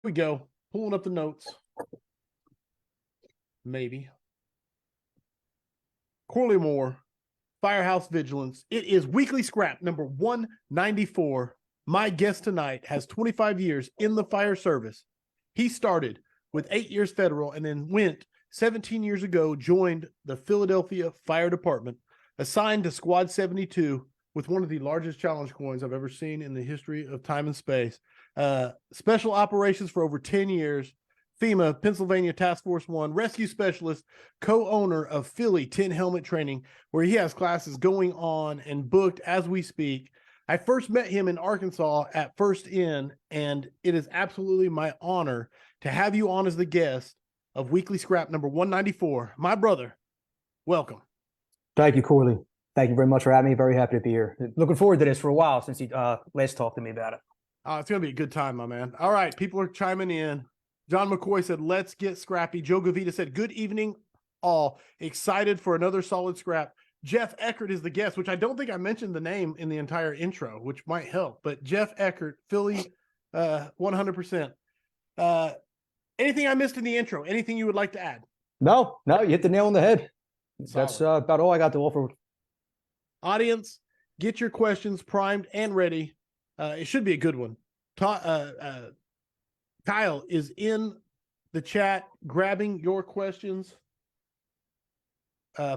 we go. Pulling up the notes. Maybe. Corley Moore, Firehouse Vigilance. It is weekly scrap number 194. My guest tonight has 25 years in the fire service. He started with 8 years federal and then went 17 years ago, joined the Philadelphia Fire Department, assigned to Squad 72 with one of the largest challenge coins I've ever seen in the history of time and space. Special operations for over 10 years. FEMA, Pennsylvania Task Force 1, rescue specialist, co-owner of Philly 10 Helmet Training, where he has classes going on and booked as we speak. I first met him in Arkansas at First In, and it is absolutely my honor to have you on as the guest of Weekly Scrap number 194. My brother, welcome. Thank you, Corley. Thank you very much for having me. Very happy to be here. Looking forward to this for a while since you last talked to me about it. It's going to be a good time, my man. All right, people are chiming in. John McCoy said, let's get scrappy. Joe Gavita said, good evening, all. Excited for another solid scrap. Jeff Eckert is the guest, which I don't think I mentioned the name in the entire intro, which might help. But Jeff Eckert, Philly, 100%. Anything I missed in the intro? Anything you would like to add? No, you hit the nail on the head. Solid. That's about all I got to offer. Audience, get your questions primed and ready. It should be a good one. Kyle is in the chat, grabbing your questions,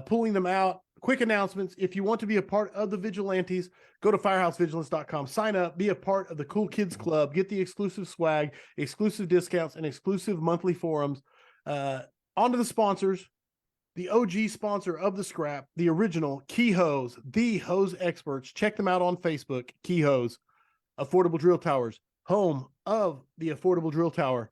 pulling them out. Quick announcements. If you want to be a part of the Vigilantes, go to firehousevigilance.com, sign up, be a part of the Cool Kids Club, get the exclusive swag, exclusive discounts, and exclusive monthly forums. On to the sponsors. The OG sponsor of the scrap, the original Key Hose, the hose experts. Check them out on Facebook, Key Hose. Affordable Drill Towers, home of the Affordable Drill Tower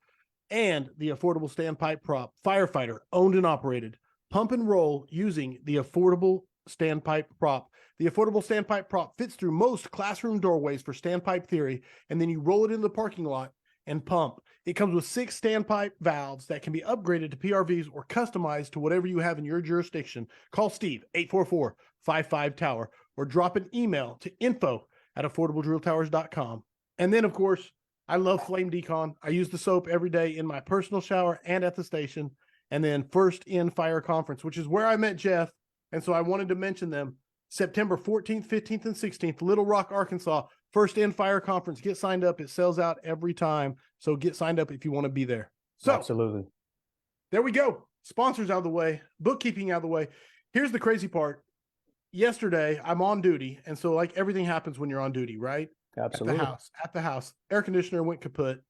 and the Affordable Standpipe Prop. Firefighter, owned and operated. Pump and roll using the Affordable Standpipe Prop. The Affordable Standpipe Prop fits through most classroom doorways for standpipe theory, and then you roll it in the parking lot and pump. It comes with 6 standpipe valves that can be upgraded to PRVs or customized to whatever you have in your jurisdiction. Call Steve, 844-55-TOWER, or drop an email to info@affordabledrilltowers.com. And then, of course, I love Flame Decon. I use the soap every day in my personal shower and at the station. And then First In Fire Conference, which is where I met Jeff. And so I wanted to mention them. September 14th, 15th, and 16th, Little Rock, Arkansas, First In Fire Conference. Get signed up. It sells out every time. So get signed up if you want to be there. So absolutely. There we go. Sponsors out of the way. Bookkeeping out of the way. Here's the crazy part. Yesterday, I'm on duty. And so like everything happens when you're on duty, right? Absolutely. At the house. Air conditioner went kaput.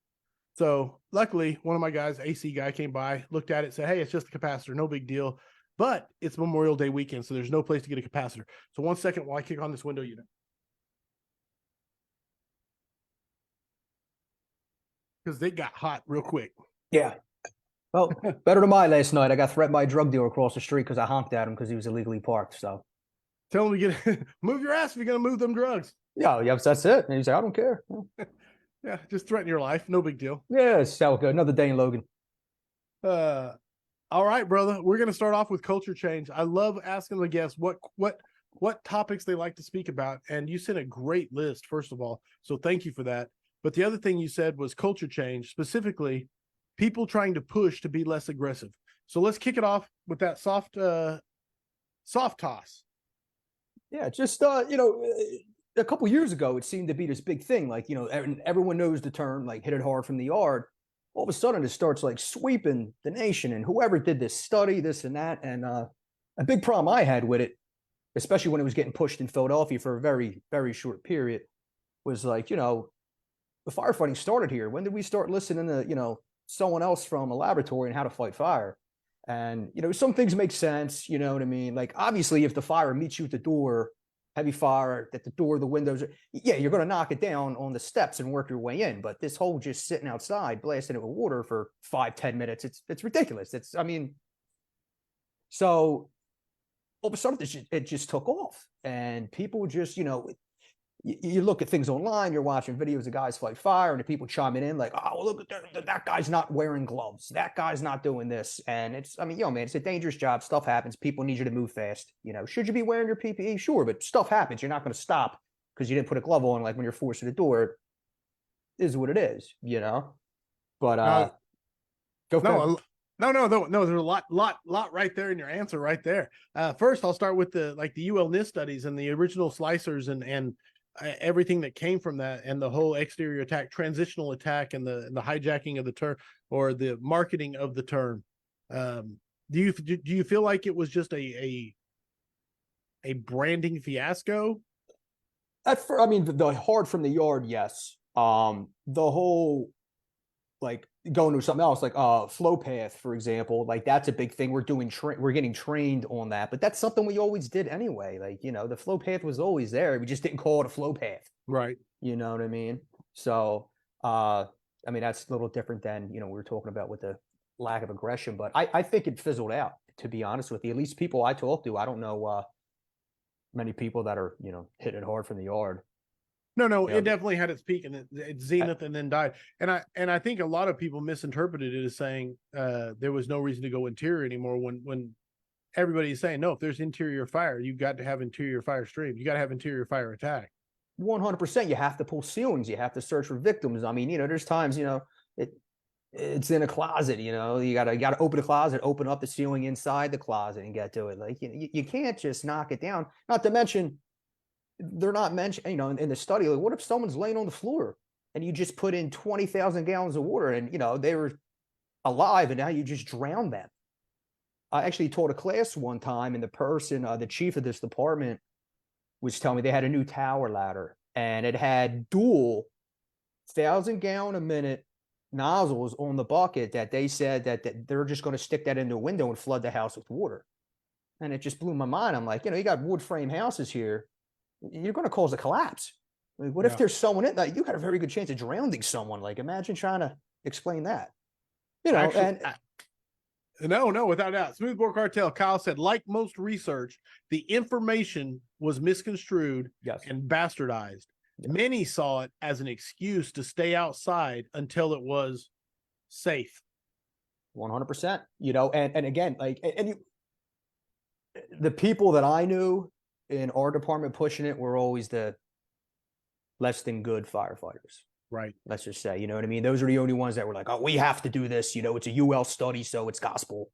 So luckily, one of my guys, AC guy, came by, looked at it, said, hey, it's just a capacitor. No big deal. But it's Memorial Day weekend, so there's no place to get a capacitor. So 1 second while I kick on this window unit. Because they got hot real quick. Yeah. Well, better than mine last night. I got threatened by a drug dealer across the street because I honked at him because he was illegally parked. So tell him to get move your ass if you're going to move them drugs. Yeah, that's it. And he's like, I don't care. Yeah, just threaten your life. No big deal. Yeah, it's so good. Another day in Logan. All right, brother. We're going to start off with culture change. I love asking the guests what topics they like to speak about. And you sent a great list, first of all. So thank you for that. But the other thing you said was culture change, specifically people trying to push to be less aggressive. So let's kick it off with that soft toss. Yeah, just, a couple years ago, it seemed to be this big thing. Like, everyone knows the term, like, hit it hard from the yard. All of a sudden, it starts, like, sweeping the nation. And whoever did this study, this and that. And a big problem I had with it, especially when it was getting pushed in Philadelphia for a very, very short period, was like, the firefighting started here. When did we start listening to, someone else from a laboratory and how to fight fire? And, some things make sense, you know what I mean? Like, obviously, if the fire meets you at the door, heavy fire at the door, the windows, yeah, you're going to knock it down on the steps and work your way in. But this whole just sitting outside, blasting it with water for 5-10 minutes, it's ridiculous. So all of a sudden it just took off, and people just, you look at things online, you're watching videos of guys fight fire, and the people chiming in like, oh, look at that guy's not wearing gloves. That guy's not doing this. And it's a dangerous job. Stuff happens. People need you to move fast. Should you be wearing your PPE? Sure, but stuff happens. You're not going to stop because you didn't put a glove on, like when you're forced to the door. It is what it is, But go for it. No. There's a lot right there in your answer right there. First, I'll start with the UL NIST studies and the original slicers and everything that came from that, and the whole exterior attack, transitional attack, and the hijacking of the term, or the marketing of the term. Do you feel like it was just a branding fiasco? I mean, the hard from the yard, yes. The whole, like, going to something else, like flow path, for example, like that's a big thing. We're getting trained on that, but that's something we always did anyway. Like, the flow path was always there. We just didn't call it a flow path. Right. You know what I mean? So, I mean, that's a little different than, we were talking about with the lack of aggression, but I think it fizzled out, to be honest with you. At least people I talk to, I don't know many people that are, hitting it hard from the yard. No, it definitely had its peak and its zenith and then died. And I think a lot of people misinterpreted it as saying there was no reason to go interior anymore, when everybody's saying, no, if there's interior fire, you've got to have interior fire streams. You got to have interior fire attack. 100%. You have to pull ceilings. You have to search for victims. I mean, there's times, it's in a closet, you gotta open the closet, open up the ceiling inside the closet and get to it. Like, you can't just knock it down. Not to mention, they're not mentioned, in the study, like, what if someone's laying on the floor and you just put in 20,000 gallons of water and, they were alive and now you just drown them? I actually taught a class one time, and the person, the chief of this department, was telling me they had a new tower ladder and it had dual 1,000-gallon a minute nozzles on the bucket that they said that they're just going to stick that in the window and flood the house with water. And it just blew my mind. I'm like, you got wood frame houses here. You're going to cause a collapse. Like, what if there's someone in that? You got a very good chance of drowning someone. Like, imagine trying to explain that. Actually, no, without a doubt. Smoothbore Cartel, Kyle said, like most research, the information was misconstrued and bastardized. Many saw it as an excuse to stay outside until it was safe. 100%. And again, like, the people that I knew in our department pushing it were always the less than good firefighters. Right. Let's just say, you know what I mean? Those are the only ones that were like, oh, we have to do this. It's a UL study, so it's gospel.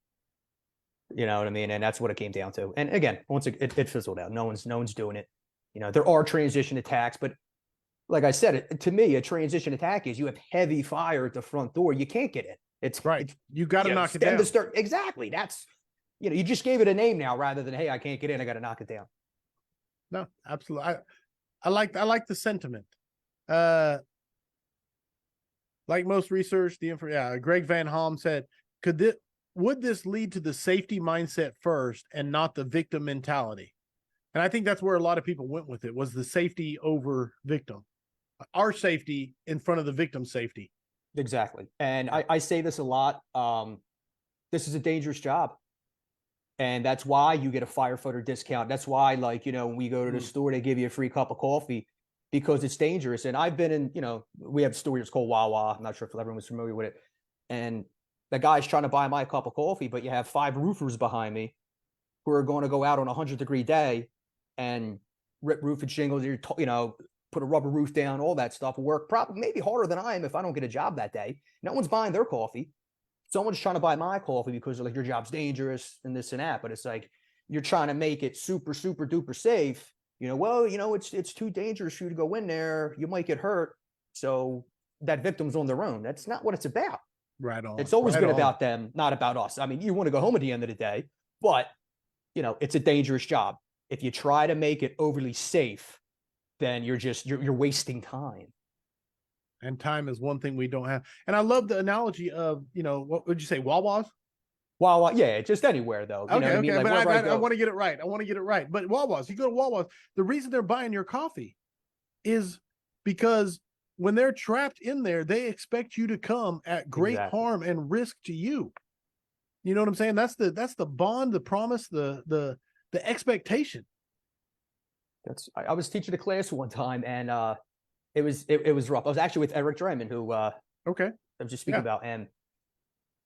You know what I mean? And that's what it came down to. And again, once it fizzled out, no one's doing it. There are transition attacks, but like I said, to me, a transition attack is you have heavy fire at the front door. You can't get in. It's right. You got to knock it down. Exactly. That's, you just gave it a name now rather than, hey, I can't get in, I got to knock it down. No, absolutely. I like the sentiment. Like most research, Greg Van Halm said, would this lead to the safety mindset first and not the victim mentality? And I think that's where a lot of people went with it, was the safety over victim. Our safety in front of the victim's safety. Exactly. And I say this a lot. This is a dangerous job. And that's why you get a firefighter discount. That's why, like, when we go to the store, they give you a free cup of coffee, because it's dangerous. And I've been in, we have a store it's called Wawa. I'm not sure if everyone's familiar with it. And the guy's trying to buy my cup of coffee, but you have 5 roofers behind me who are going to go out on a 100-degree day and rip roof and shingles, put a rubber roof down, all that stuff, work probably maybe harder than I am if I don't get a job that day. No one's buying their coffee. Someone's trying to buy my coffee because they're like, your job's dangerous and this and that. But it's like, you're trying to make it super, super duper safe. It's too dangerous for you to go in there. You might get hurt. So that victim's on their own. That's not what it's about. Right on. It's always been about them, not about us. I mean, you want to go home at the end of the day, but it's a dangerous job. If you try to make it overly safe, then you're wasting time. And time is one thing we don't have. And I love the analogy of, what would you say, Wawa's? Wawa, yeah, just anywhere though. Okay. Like, but I want to get it right. But Wawa's, you go to Wawa's, the reason they're buying your coffee is because when they're trapped in there, they expect you to come at great harm and risk to you. You know what I'm saying? That's the bond, the promise, the expectation. I was teaching a class one time, and it was rough. I was actually with Eric Dreiman, who I was just speaking about, and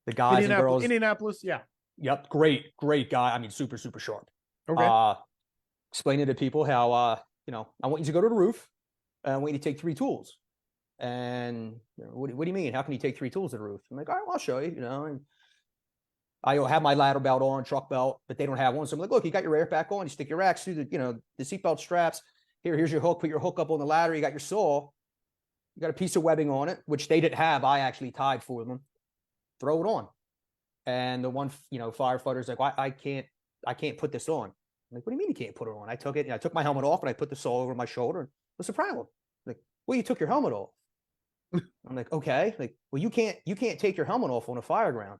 the guys and girls. Indianapolis, yeah. Yep, great guy. I mean, super, super sharp. Okay. Explaining to people how I want you to go to the roof, and I want you to take 3 tools. And what do you mean? How can you take 3 tools to the roof? I'm like, all right, well, I'll show you, and I have my ladder belt on, truck belt, but they don't have one. So I'm like, look, you got your air pack on, you stick your racks through the seatbelt straps. Here's your hook, put your hook up on the ladder. You got your saw, you got a piece of webbing on it, which they didn't have. I actually tied for them. Throw it on. And the one, firefighter's like, I can't put this on. I'm like, what do you mean you can't put it on? I took it, I took my helmet off and I put the saw over my shoulder. What's the problem? Like, well, you took your helmet off. I'm like, okay. Like, well, you can't take your helmet off on a fire ground.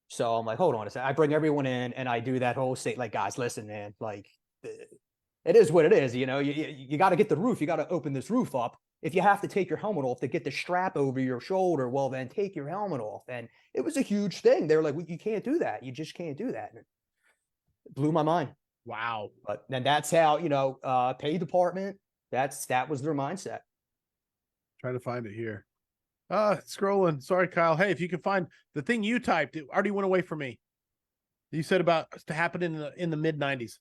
So I'm like, hold on a second. I bring everyone in and I do that whole state, like, guys, listen, man, like, it is what it is. You got to get the roof. You got to open this roof up. If you have to take your helmet off to get the strap over your shoulder, well, then take your helmet off. And it was a huge thing. They were like, well, you can't do that. You just can't do that. And it blew my mind. Wow. But then that's how, pay department, that was their mindset. Trying to find it here. Scrolling. Sorry, Kyle. Hey, if you can find the thing you typed, it already went away from me. You said about to happen in the mid 90s.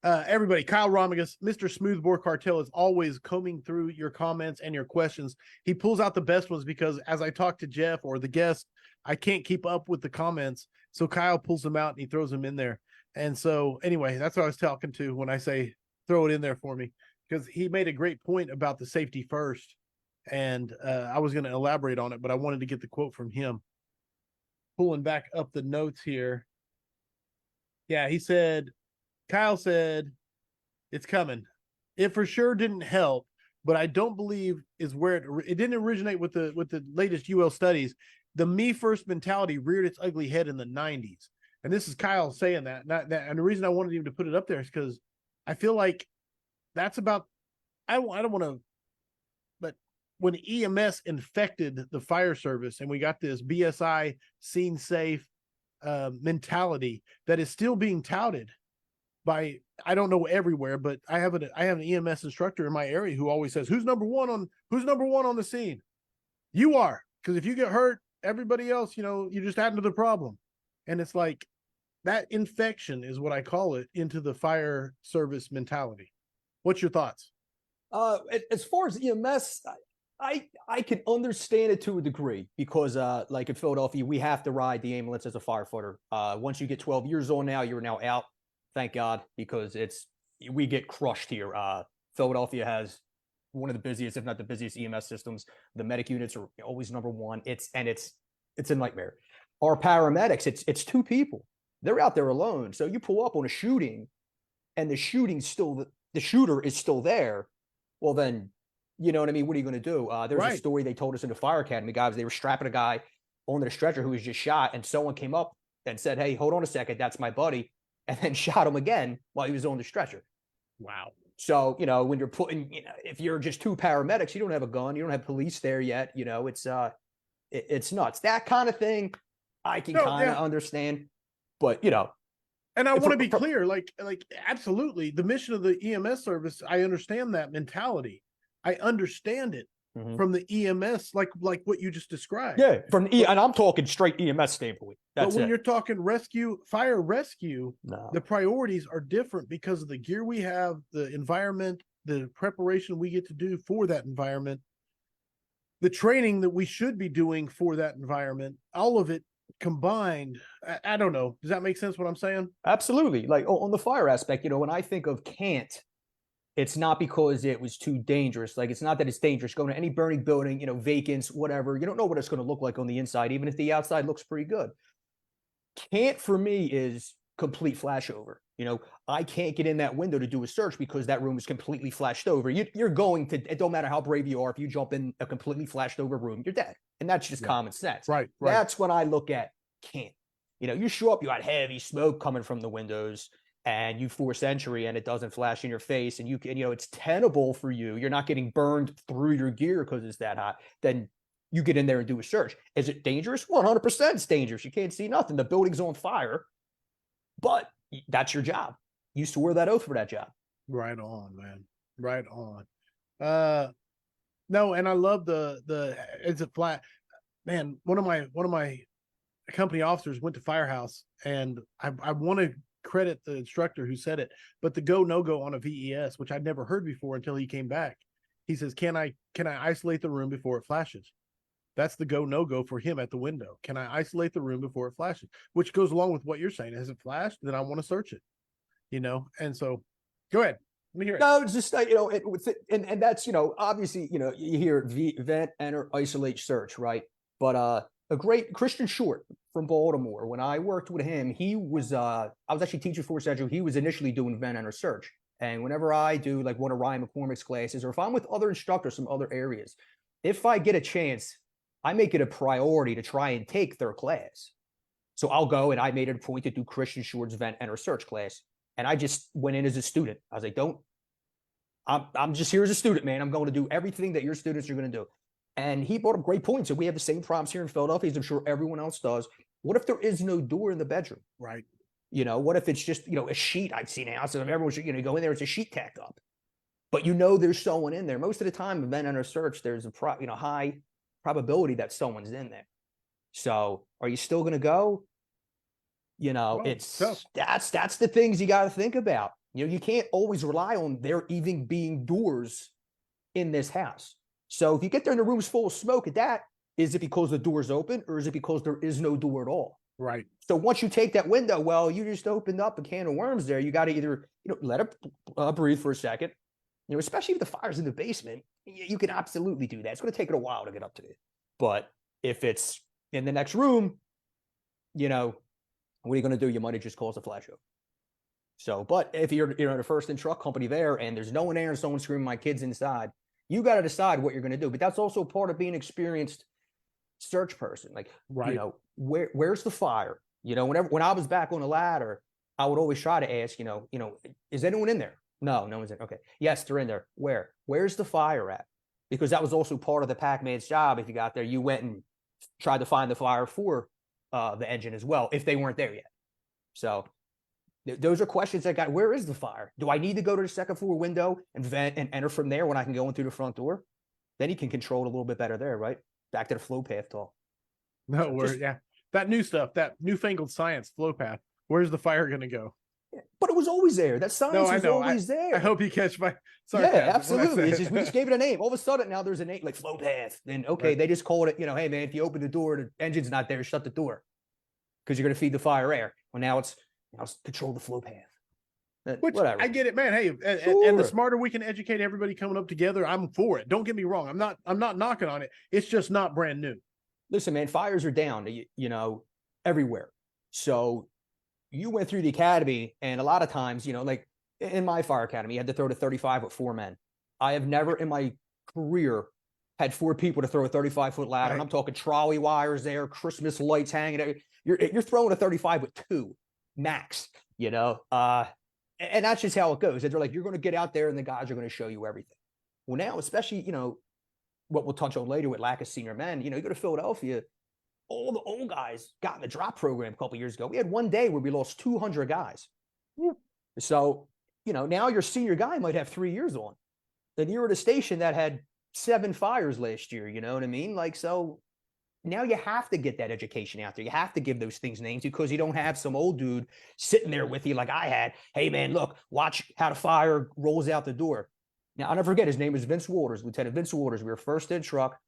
Everybody, Kyle Romigas, Mr. Smoothbore Cartel, is always combing through your comments and your questions. He pulls out the best ones because as I talk to Jeff or the guest, I can't keep up with the comments. So Kyle pulls them out and he throws them in there. And so anyway, that's what I was talking to when I say throw it in there for me, because he made a great point about the safety first. And I was going to elaborate on it, but I wanted to get the quote from him. Pulling back up the notes here. Yeah, Kyle said, it's coming. It for sure didn't help, but I don't believe is where it didn't originate with the latest UL studies. The me first mentality reared its ugly head in the 90s. And this is Kyle saying that. And the reason I wanted him to put it up there is because I feel like that's about, I don't want to, but when EMS infected the fire service and we got this BSI scene safe mentality that is still being touted by, I don't know everywhere, but I have an EMS instructor in my area who always says, who's number one on the scene? You are, because if you get hurt, everybody else, you just add to the problem. And it's like that infection is what I call it into the fire service mentality. What's your thoughts? As far as EMS, I can understand it to a degree because, like in Philadelphia, we have to ride the ambulance as a firefighter. Once you get 12 years old now, you're now out. Thank God, because we get crushed here. Philadelphia has one of the busiest, if not the busiest, EMS systems. The medic units are always number one. It's a nightmare. Our paramedics, it's 2 people. They're out there alone. So you pull up on a shooting, and the shooter is still there. Well, then, you know what I mean? What are you going to do? There's a story they told us in the fire academy, guys. They were strapping a guy onto the stretcher who was just shot, and someone came up and said, hey, hold on a second, that's my buddy, and then shot him again while he was on the stretcher. Wow. So, when you're putting, if you're just 2 paramedics, you don't have a gun, you don't have police there yet, it's nuts. That kind of thing, I can kind of understand, but, And I want to be clear, like absolutely, the mission of the EMS service, I understand that mentality. I understand it from the EMS, like what you just described. Yeah, and I'm talking straight EMS standpoint. But when you're talking fire rescue, the priorities are different because of the gear we have, the environment, the preparation we get to do for that environment, the training that we should be doing for that environment, all of it combined. I don't know. Does that make sense what I'm saying? Absolutely. Like on the fire aspect, when I think of can't, it's not because it was too dangerous. Like, it's not that it's dangerous. Going to any burning building, vacants, whatever. You don't know what it's going to look like on the inside, even if the outside looks pretty good. Can't for me is complete flashover. I can't get in that window to do a search because that room is completely flashed over. You're going to, it don't matter how brave you are, if you jump in a completely flashed over room, you're dead. And that's just common sense. Right. That's when I look at can't. You show up, you got heavy smoke coming from the windows, and you force entry and it doesn't flash in your face, and you can, it's tenable for you. You're not getting burned through your gear because it's that hot. Then you get in there and do a search. Is it dangerous? 100% it's dangerous. You can't see nothing. The building's on fire, but that's your job. You swore that oath for that job. Right on, man. Right on. No, and I love it's a flat, man. One of my company officers went to Firehouse, and I want to credit the instructor who said it, but the no go on a VES, which I'd never heard before until he came back. He says, can I isolate the room before it flashes? That's the go, no go for him at the window. Can I isolate the room before it flashes? Which goes along with what you're saying. Has it flashed? Then I want to search it, And so go ahead. Let me hear it. No, it's just, and that's, obviously, you hear vent, enter, isolate, search, right? But a great Christian Short from Baltimore, when I worked with him, he was, I was actually teaching Force Central. He was initially doing vent, enter, search. And whenever I do like one of Ryan McCormick's classes, or if I'm with other instructors from other areas, if I get a chance, I make it a priority to try and take their class. So I'll go, and I made it a point to do Christian Short's vent, enter, search class. And I just went in as a student. I was like, I'm just here as a student, man. I'm going to do everything that your students are going to do. And he brought up great points. So we have the same problems here in Philadelphia, as I'm sure everyone else does. What if there is no door in the bedroom? Right. What if it's just, a sheet? I've seen houses of everyone should, go in there, it's a sheet tacked up. But there's someone in there. Most of the time, vent, enter, search, there's a high probability that someone's in there. So are you still going to go? It's tough. That's the things you got to think about. You can't always rely on there even being doors in this house. So if you get there and the room's full of smoke, is it because the door's open, or is it because there is no door at all? Right. So once you take that window, well, you just opened up a can of worms there. You got to either, let it breathe for a second, especially if the fire's in the basement, you can absolutely do that. It's going to take it a while to get up to it. But if it's in the next room, what are you going to do? You might have just caused a flash over. So, but if you're in a first in truck company there and there's no one there and someone's screaming, my kid's inside, you got to decide what you're going to do. But that's also part of being an experienced search person. Like, right. Where's the fire? When I was back on the ladder, I would always try to ask, is anyone in there? No one's in. Okay. Yes, they're in there. Where's the fire at? Because that was also part of the packman's job. If you got there, you went and tried to find the fire for the engine as well, if they weren't there yet. So those are questions that where is the fire? Do I need to go to the second floor window and vent and enter from there when I can go in through the front door? Then you can control it a little bit better there, right? Back to the flow path talk. No, yeah. That new stuff, that newfangled science, flow path. Where's the fire going to go? Yeah, but it was always there. That science was always there. I hope you catch my sarcasm. Yeah, absolutely. We just gave it a name. All of a sudden, now there's a name like flow path. Then, okay, right. They just called it, hey, man, if you open the door, the engine's not there, shut the door because you're going to feed the fire air. Well, now it's control the flow path. Which, whatever. I get it, man. Hey, sure. And the smarter we can educate everybody coming up together, I'm for it. Don't get me wrong. I'm not knocking on it. It's just not brand new. Listen, man, fires are down, everywhere. So you went through the academy, and a lot of times, like in my fire academy, you had to throw to 35 with 4 men. I have never in my career had 4 people to throw a 35-foot ladder. Right. And I'm talking trolley wires there, Christmas lights hanging. You're throwing a 35 with 2 max, and that's just how it goes. And they're like, you're going to get out there and the guys are going to show you everything. Well, now, especially, what we'll touch on later with lack of senior men, you go to Philadelphia, all the old guys got in the drop program a couple of years ago. We had one day where we lost 200 guys. Yeah. So, now your senior guy might have 3 years on. Then you're at a station that had 7 fires last year, you know what I mean? Like, so now you have to get that education out there. You have to give those things names because you don't have some old dude sitting there with you like I had. Hey, man, look, watch how the fire rolls out the door. Now, I'll never forget, his name is Vince Waters, Lieutenant Vince Waters. We were first in truck,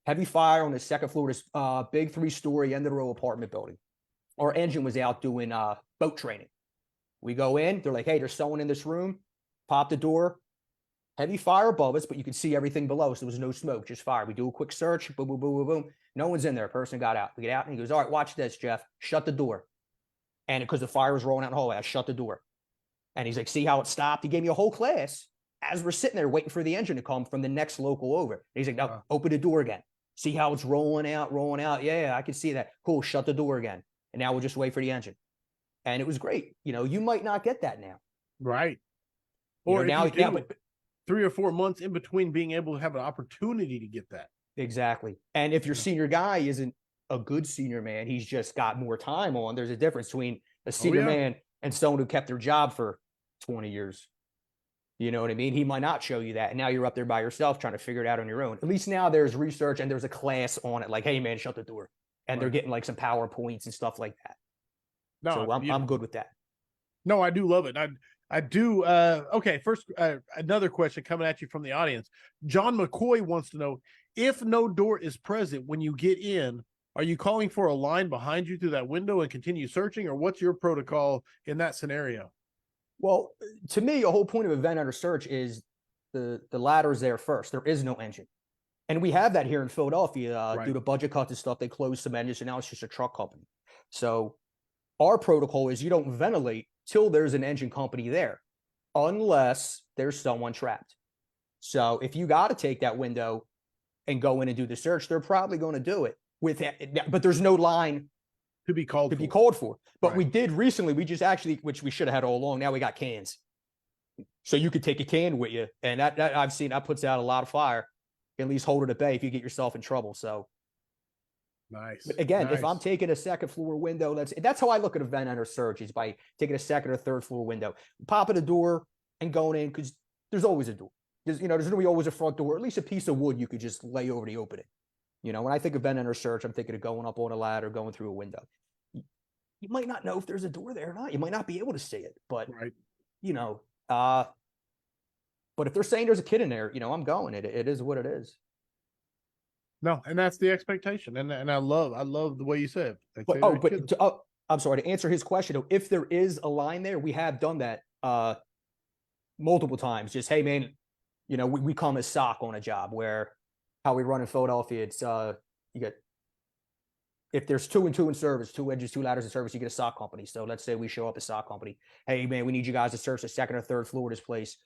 heavy fire on the second floor of this big 3-story end-of-the-row apartment building. Our engine was out doing boat training. We go in, they're like, hey, there's someone in this room. Pop the door. Heavy fire above us, but you could see everything below, so there was no smoke, just fire. We do a quick search, boom, boom, boom, boom, boom. No one's in there. Person got out. We get out, and he goes, all right, watch this, Jeff. Shut the door. And because the fire was rolling out in the hallway, I shut the door. And he's like, see how it stopped? He gave me a whole class as we're sitting there waiting for the engine to come from the next local over. And he's like, no, open the door again. See how it's rolling out, rolling out. Yeah, I can see that. Cool, shut the door again. And now we'll just wait for the engine. And it was great. You might not get that now. Right. Or now, but 3 or 4 months in between being able to have an opportunity to get that. Exactly. And if your senior guy isn't a good senior man, he's just got more time on, there's a difference between a senior man and someone who kept their job for 20 years. You know what I mean? He might not show you that. And now you're up there by yourself trying to figure it out on your own. At least now there's research and there's a class on it. Like, hey, man, shut the door. And they're getting like some PowerPoints and stuff like that. No, so I'm good with that. No, I do love it. I do. Okay, first, another question coming at you from the audience. John McCoy wants to know, if no door is present when you get in, are you calling for a line behind you through that window and continue searching, or what's your protocol in that scenario? Well, to me, a whole point of event under search is the ladder is there first. There is no engine. And we have that here in Philadelphia Right. due to budget cuts and stuff. They closed some engines, and now it's just a truck company. So our protocol is you don't ventilate till there's an engine company there, unless there's someone trapped. So if you got to take that window and go in and do the search, they're probably going to do it with it. But there's no line To be called to for. be called for. But Right. we did recently, we just actually, which we should have had all along, now we got cans. So you could take a can with you. And that I've seen, that puts out a lot of fire. At least hold it at bay if you get yourself in trouble. So Nice. but again, if I'm Nice. taking a second floor window, that's how I look at event under search, is by taking a second or third floor window, popping a door and going in, because there's always a door. There's going to be always a front door, at least a piece of wood you could just lay over the opening. When I think of event under search, I'm thinking of going up on a ladder, going through a window. You might not know if there's a door there or not. You might not be able to see it, but Right. But if they're saying there's a kid in there, I'm going. It is what it is. No, and that's the expectation, and I love the way you said. But I'm sorry, to answer his question though, if there is a line there, we have done that multiple times. Just, hey man, we come as SOC on a job, where how we run in Philadelphia, it's you get, if there's 2 and 2 in service, 2 engines, 2 ladders in service, you get a SOC company. So let's say we show up as SOC company. Hey man, we need you guys to search the second or third floor of this place.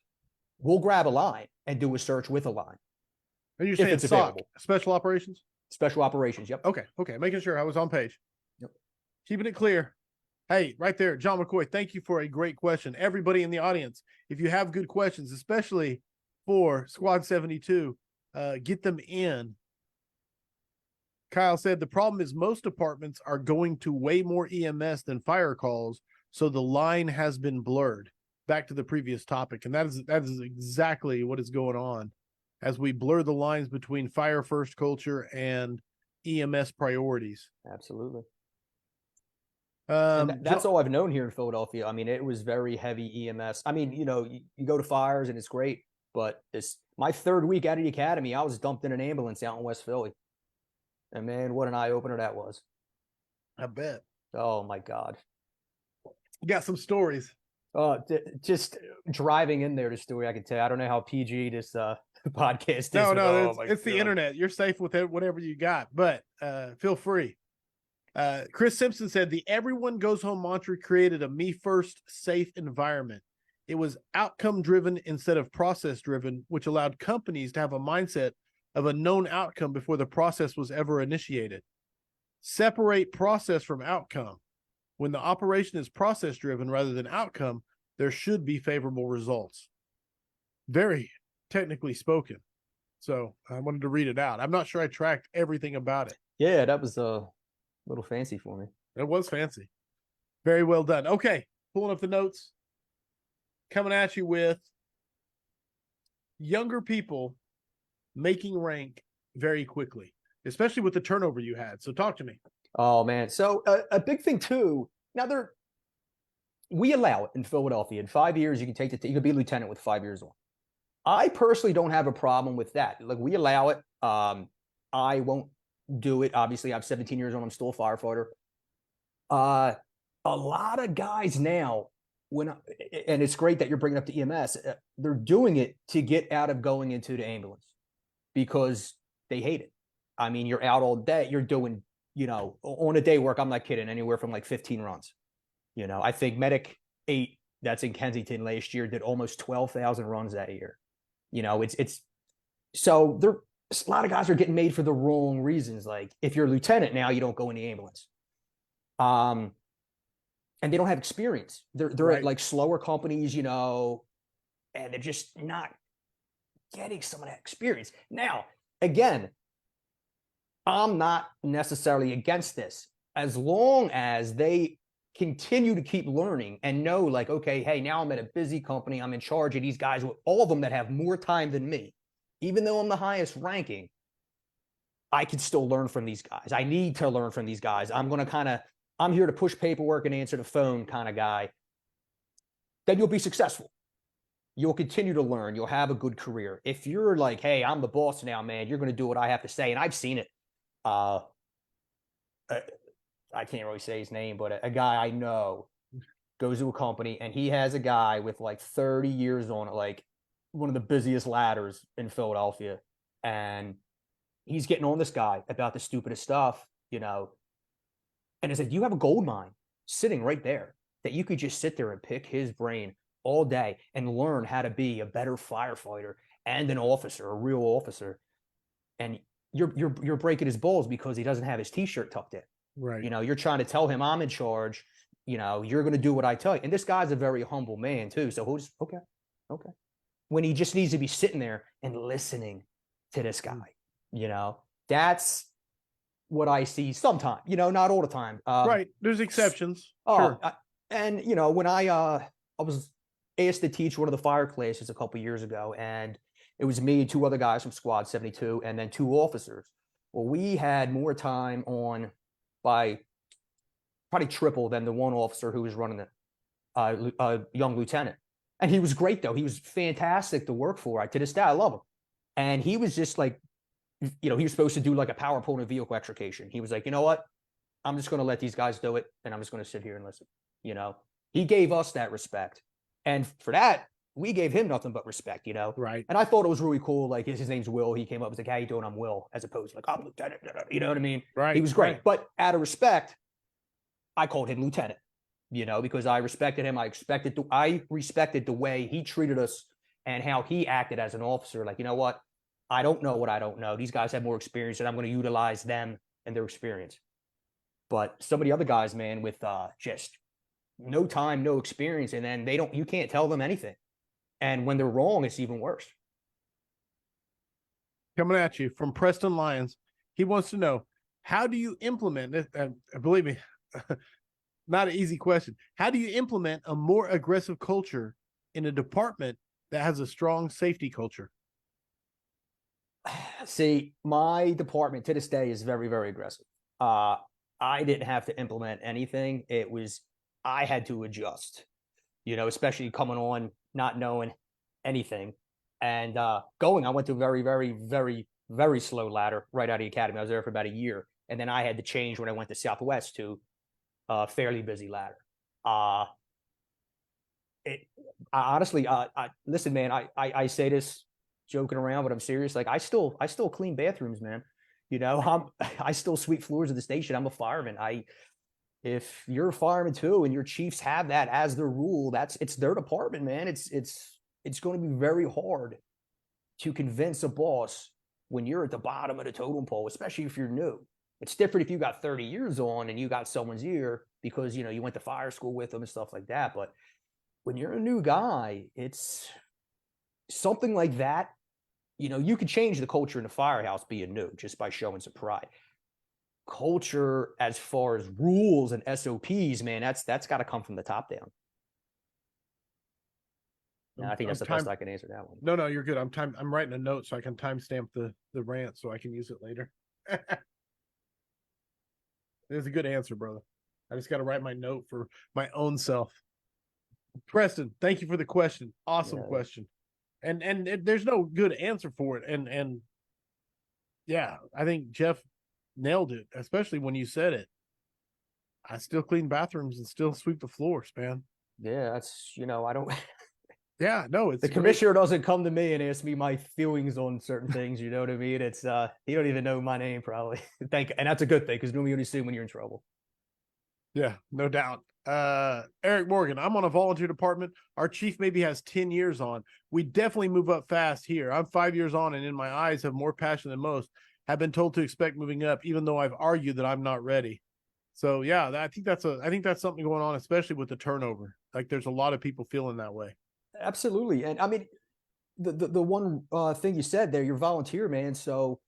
We'll grab a line and do a search with a line. And you're saying it's SOC, available. special operations? Special operations. Yep. Okay. Making sure I was on page. Yep. Keeping it clear. Hey, right there, John McCoy, thank you for a great question. Everybody in the audience, if you have good questions, especially for Squad 72, get them in. Kyle said the problem is most departments are going to way more EMS than fire calls, so the line has been blurred. Back to the previous topic, and that is exactly what is going on as we blur the lines between fire first culture and EMS priorities. Absolutely. That's John, all I've known here in Philadelphia. I mean, it was very heavy EMS. I mean, you go to fires and it's great, but my 3rd week out of the academy, I was dumped in an ambulance out in West Philly. And man, what an eye opener that was. I bet. Oh my God. You got some stories. Just driving in there, the story I can tell. I don't know how PG this podcast is. No, it's the internet. You're safe with it, whatever you got, but feel free. Chris Simpson said the everyone goes home mantra created a me first safe environment. It was outcome driven instead of process driven, which allowed companies to have a mindset of a known outcome before the process was ever initiated. Separate process from outcome. When the operation is process driven rather than outcome, there should be favorable results. Very technically spoken. So I wanted to read it out. I'm not sure I tracked everything about it. Yeah, that was a little fancy for me. It was fancy. Very well done. Okay, pulling up the notes. Coming at you with younger people making rank very quickly, especially with the turnover you had. So talk to me. Oh man. So a big thing too. Now we allow it in Philadelphia. In 5 years, you can you could be a lieutenant with 5 years on. I personally don't have a problem with that. Like, we allow it. I won't do it. Obviously, I'm 17 years old. I'm still a firefighter. A lot of guys now, and it's great that you're bringing up the EMS. They're doing it to get out of going into the ambulance because they hate it. I mean, you're out all day. You're doing, on a day work, I'm not kidding, anywhere from like 15 runs. I think Medic 8, that's in Kensington last year, did almost 12,000 runs that year. So a lot of guys are getting made for the wrong reasons. Like, if you're a lieutenant now, you don't go in the ambulance. And they don't have experience. They're Right. at like slower companies, and they're just not getting some of that experience. Now, again, I'm not necessarily against this as long as they continue to keep learning and know, like, okay, hey, now I'm at a busy company. I'm in charge of these guys, with all of them that have more time than me. Even though I'm the highest ranking, I can still learn from these guys. I need to learn from these guys. I'm here to push paperwork and answer the phone kind of guy. then you'll be successful. You'll continue to learn. You'll have a good career. If you're like, hey, I'm the boss now, man, you're going to do what I have to say. And I've seen it. I can't really say his name, but a guy I know goes to a company and he has a guy with like 30 years on it, like one of the busiest ladders in Philadelphia. And he's getting on this guy about the stupidest stuff, you know. And it's like, you have a gold mine sitting right there that you could just sit there and pick his brain all day and learn how to be a better firefighter and an officer, a real officer. And you're breaking his balls because he doesn't have his t-shirt tucked in. Right. You know, you're trying to tell him I'm in charge. You know, you're going to do what I tell you. And this guy's a very humble man too. So who's okay. When he just needs to be sitting there and listening to this guy, you know, that's what I see sometimes, you know, not all the time. Right. There's exceptions. Sure. And you know, when I was asked to teach one of the fire classes a couple years ago, and it was me and two other guys from Squad 72 and then two officers. Well, we had more time on by probably triple than the one officer who was running a young lieutenant. And he was great, though. He was fantastic to work for. To this day, I love him. And he was just like, you know, he was supposed to do like a PowerPoint and vehicle extrication. He was like, you know what? I'm just going to let these guys do it. And I'm just going to sit here and listen. You know, he gave us that respect. And for that, we gave him nothing but respect, you know? Right. And I thought it was really cool. Like his name's Will. He came up, was like, how you doing? I'm Will, as opposed to like, I'm Lieutenant, you know what I mean? Right. He was great. Right. But out of respect, I called him Lieutenant, you know, because I respected him. I respected the way he treated us and how he acted as an officer. Like, you know what? I don't know what I don't know. These guys have more experience and I'm going to utilize them and their experience. But some of the other guys, man, with just no time, no experience, and then you can't tell them anything. And when they're wrong, it's even worse. Coming at you from Preston Lyons. He wants to know, how do you implement it? Believe me, not an easy question. How do you implement a more aggressive culture in a department that has a strong safety culture? See, my department to this day is very, very aggressive. I didn't have to implement anything. I had to adjust, you know, especially coming on, not knowing anything. And I went to a very, very, very, very slow ladder right out of the academy. I was there for about a year. And then I had to change when I went to Southwest to a fairly busy ladder. Honestly, listen, man, I say this joking around, but I'm serious. Like I still clean bathrooms, man. You know, I still sweep floors of the station. I'm a fireman. If you're a fireman too, and your chiefs have that as their rule, it's their department, man. It's going to be very hard to convince a boss when you're at the bottom of the totem pole, especially if you're new. It's different if you got 30 years on and you got someone's ear because, you know, you went to fire school with them and stuff like that. But when you're a new guy, it's something like that. You know, you could change the culture in the firehouse being new just by showing some pride. Culture as far as rules and SOPs, man, that's got to come from the top down. And I think that's the best I can answer that one. No, you're good. I'm writing a note so I can timestamp the rant so I can use it later. It's a good answer, brother. I just got to write my note for my own self. Preston, thank you for the question. Awesome question. And there's no good answer for it. And yeah, I think Jeff nailed it, especially when you said it. I still clean bathrooms and still sweep the floors, man. Yeah, that's, you know, I don't. Yeah, no, it's the commissioner doesn't come to me and ask me my feelings on certain things. You know what I mean? It's he don't even know my name probably. And that's a good thing because normally you only see when you're in trouble. Yeah, no doubt. Eric Morgan, I'm on a volunteer department. Our chief maybe has 10 years on. We definitely move up fast here. I'm 5 years on and in my eyes have more passion than most. Have been told to expect moving up, even though I've argued that I'm not ready. So yeah, I think that's something going on, especially with the turnover. Like there's a lot of people feeling that way. Absolutely. And I mean, the one thing you said there, you're volunteer, man. So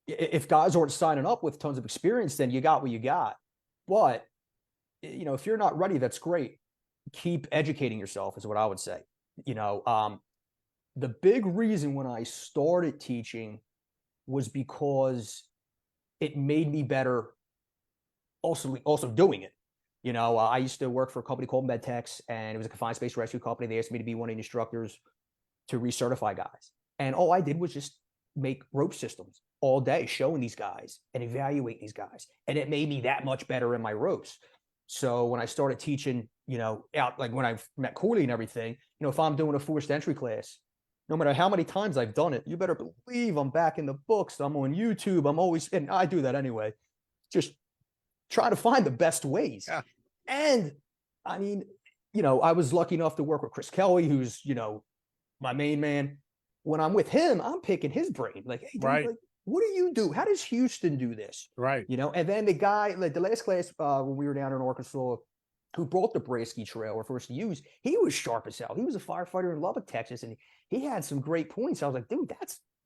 if guys aren't signing up with tons of experience, then you got what you got. But, you know, if you're not ready, that's great. Keep educating yourself is what I would say. You know, the big reason when I started teaching was because it made me better also doing it. You know, I used to work for a company called MedTex, and it was a confined space rescue company. They asked me to be one of the instructors to recertify guys. And all I did was just make rope systems all day, showing these guys and evaluating these guys. And it made me that much better in my ropes. So when I started teaching, you know, out, like when I met Corley and everything, you know, if I'm doing a forced entry class, no matter how many times I've done it, you better believe I'm back in the books. I'm on YouTube. I'm always, and I do that anyway, just try to find the best ways. Yeah. And I mean, you know, I was lucky enough to work with Chris Kelly, who's, you know, my main man. When I'm with him, I'm picking his brain. Like, hey, dude, Right. like, what do you do? How does Houston do this? Right. You know, and then the guy, like the last class when we were down in Arkansas, who brought the Brasky trailer for us to use, he was sharp as hell. He was a firefighter in Lubbock, Texas, and he had some great points. I was like, dude,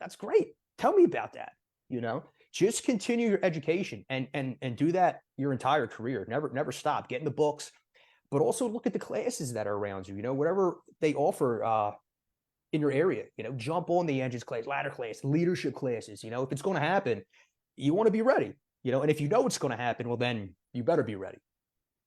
that's great. Tell me about that. You know, just continue your education and do that your entire career. Never stop. Get in the books, but also look at the classes that are around you. You know, whatever they offer in your area, you know, jump on the engines class, ladder class, leadership classes. You know, if it's going to happen, you want to be ready, you know, and if you know it's going to happen, well, then you better be ready.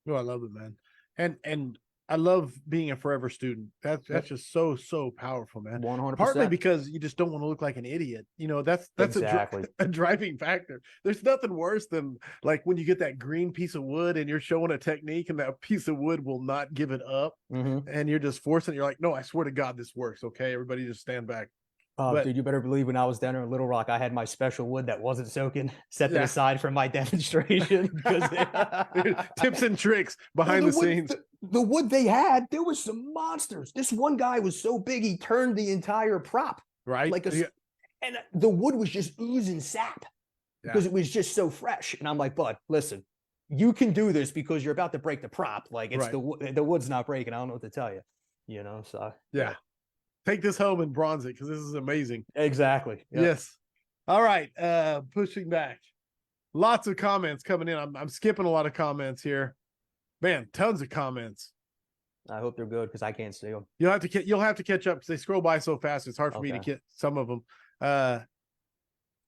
Oh, I love it, man. And I love being a forever student. That's just so powerful, man. 100%. Partly because you just don't want to look like an idiot. You know, that's exactly a driving factor. There's nothing worse than like when you get that green piece of wood and you're showing a technique and that piece of wood will not give it up, and you're just forcing. You're like, no, I swear to God, this works. Okay, everybody, just stand back. Oh, dude, you better believe when I was down there in Little Rock, I had my special wood that wasn't soaking, set it Yeah. aside for my demonstration. Tips and tricks behind the scenes. The wood they had, there was some monsters. This one guy was so big, he turned the entire prop. Right. Like and the wood was just oozing sap because it was just so fresh. And I'm like, bud, listen, you can do this because you're about to break the prop. Like it's the wood's not breaking. I don't know what to tell you, you know? So yeah. Take this home and bronze it because this is amazing. Exactly. Yep. Yes. All right. Pushing back. Lots of comments coming in. I'm skipping a lot of comments here. Man, tons of comments. I hope they're good because I can't see them. You'll have to catch up because they scroll by so fast. It's hard for me to get some of them.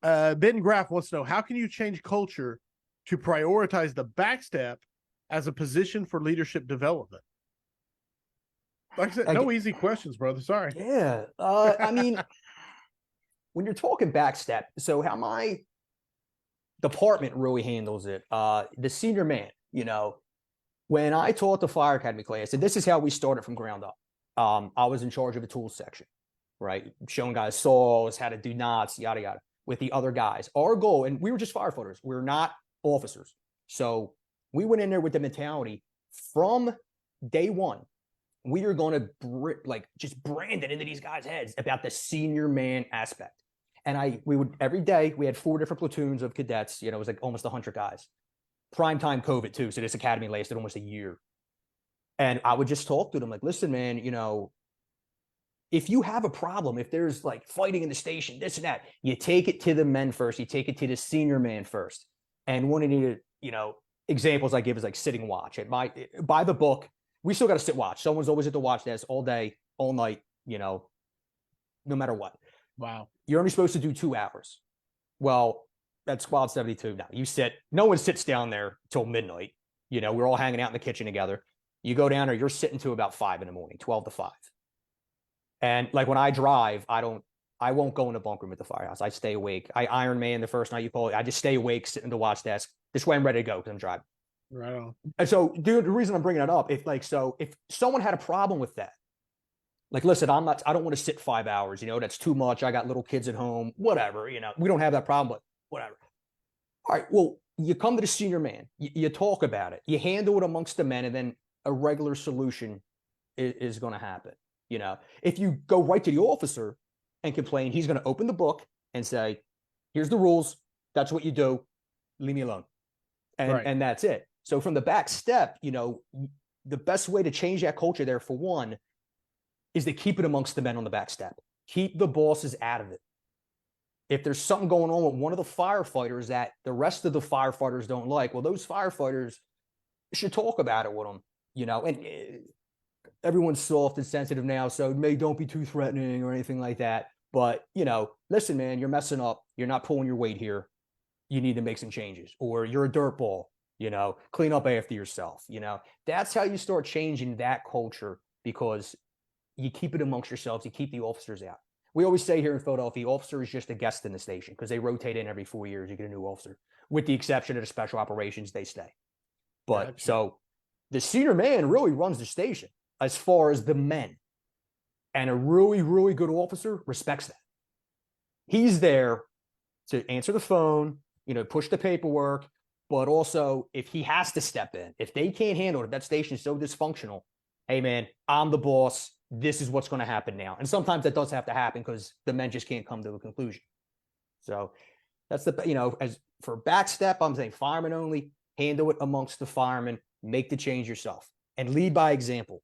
Ben Graff wants to know, how can you change culture to prioritize the backstep as a position for leadership development? Like I said, no easy questions, brother. Sorry. Yeah. I mean, when you're talking backstep, so how my department really handles it, the senior man, you know, when I taught the fire academy class, and this is how we started from ground up. I was in charge of a tools section, right? Showing guys saws, how to do knots, yada, yada, with the other guys. Our goal, and we were just firefighters. We're not officers. So we went in there with the mentality from day one, we are going to just brand it into these guys' heads about the senior man aspect. And we would, every day, we had 4 different platoons of cadets. You know, it was like almost 100 guys. Prime time COVID too. So this academy lasted almost a year. And I would just talk to them like, listen, man, you know, if you have a problem, if there's like fighting in the station, this and that, you take it to the men first. You take it to the senior man first. And one of the, you know, examples I give is like sitting watch. By the book, we still got to sit watch. Someone's always at the watch desk all day, all night, you know, no matter what. Wow. You're only supposed to do 2 hours. Well, that's squad 72 now. You sit, no one sits down there till midnight. You know, we're all hanging out in the kitchen together. You go down there, you're sitting to about 5 in the morning, 12 to 5. And like when I drive, I won't go in the bunk room at the firehouse. I stay awake. I Iron Man the first night you call it. I just stay awake, sitting at the watch desk. This way I'm ready to go because I'm driving. Right on. And so, dude, the reason I'm bringing it up, if someone had a problem with that, like, listen, I don't want to sit 5 hours, you know, that's too much. I got little kids at home, whatever, you know, we don't have that problem, but whatever. All right, well, you come to the senior man, you talk about it, you handle it amongst the men, and then a regular solution is going to happen. You know, if you go right to the officer and complain, he's going to open the book and say, here's the rules. That's what you do. Leave me alone. And that's it. So from the back step, you know, the best way to change that culture there, for one, is to keep it amongst the men on the back step. Keep the bosses out of it. If there's something going on with one of the firefighters that the rest of the firefighters don't like, well, those firefighters should talk about it with them, you know, and everyone's soft and sensitive now, so don't be too threatening or anything like that. But, you know, listen, man, you're messing up. You're not pulling your weight here. You need to make some changes. Or you're a dirtball. clean up after yourself. That's how you start changing that culture, because you keep it amongst yourselves. You keep the officers out. We always say here in Philadelphia, officer is just a guest in the station because they rotate in every 4 years. You get a new officer, with the exception of the special operations, they stay. But Gotcha. so the senior man really runs the station as far as the men. And a really, really good officer respects that. He's there to answer the phone, push the paperwork, but also if he has to step in, if they can't handle it, if that station is so dysfunctional, hey man, I'm the boss. This is what's going to happen now. And sometimes that does have to happen because the men just can't come to a conclusion. So that's as for backstep, I'm saying firemen only, handle it amongst the firemen, make the change yourself, and lead by example.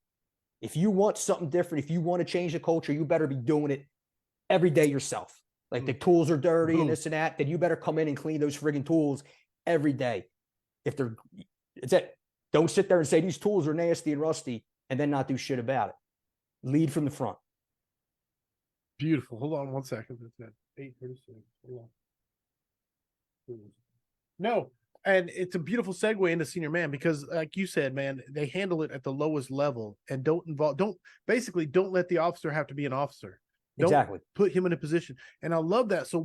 If you want something different, if you want to change the culture, you better be doing it every day yourself. Like the tools are dirty and this and that, then you better come in and clean those friggin' tools every day. It's it. Don't sit there and say these tools are nasty and rusty and then not do shit about it. Lead from the front. Beautiful. Hold on 1 second. That's it. 8:36. Hold on. No, and it's a beautiful segue into senior man because, like you said, man, they handle it at the lowest level and don't let the officer have to be an officer. Exactly. Don't put him in a position. And I love that. So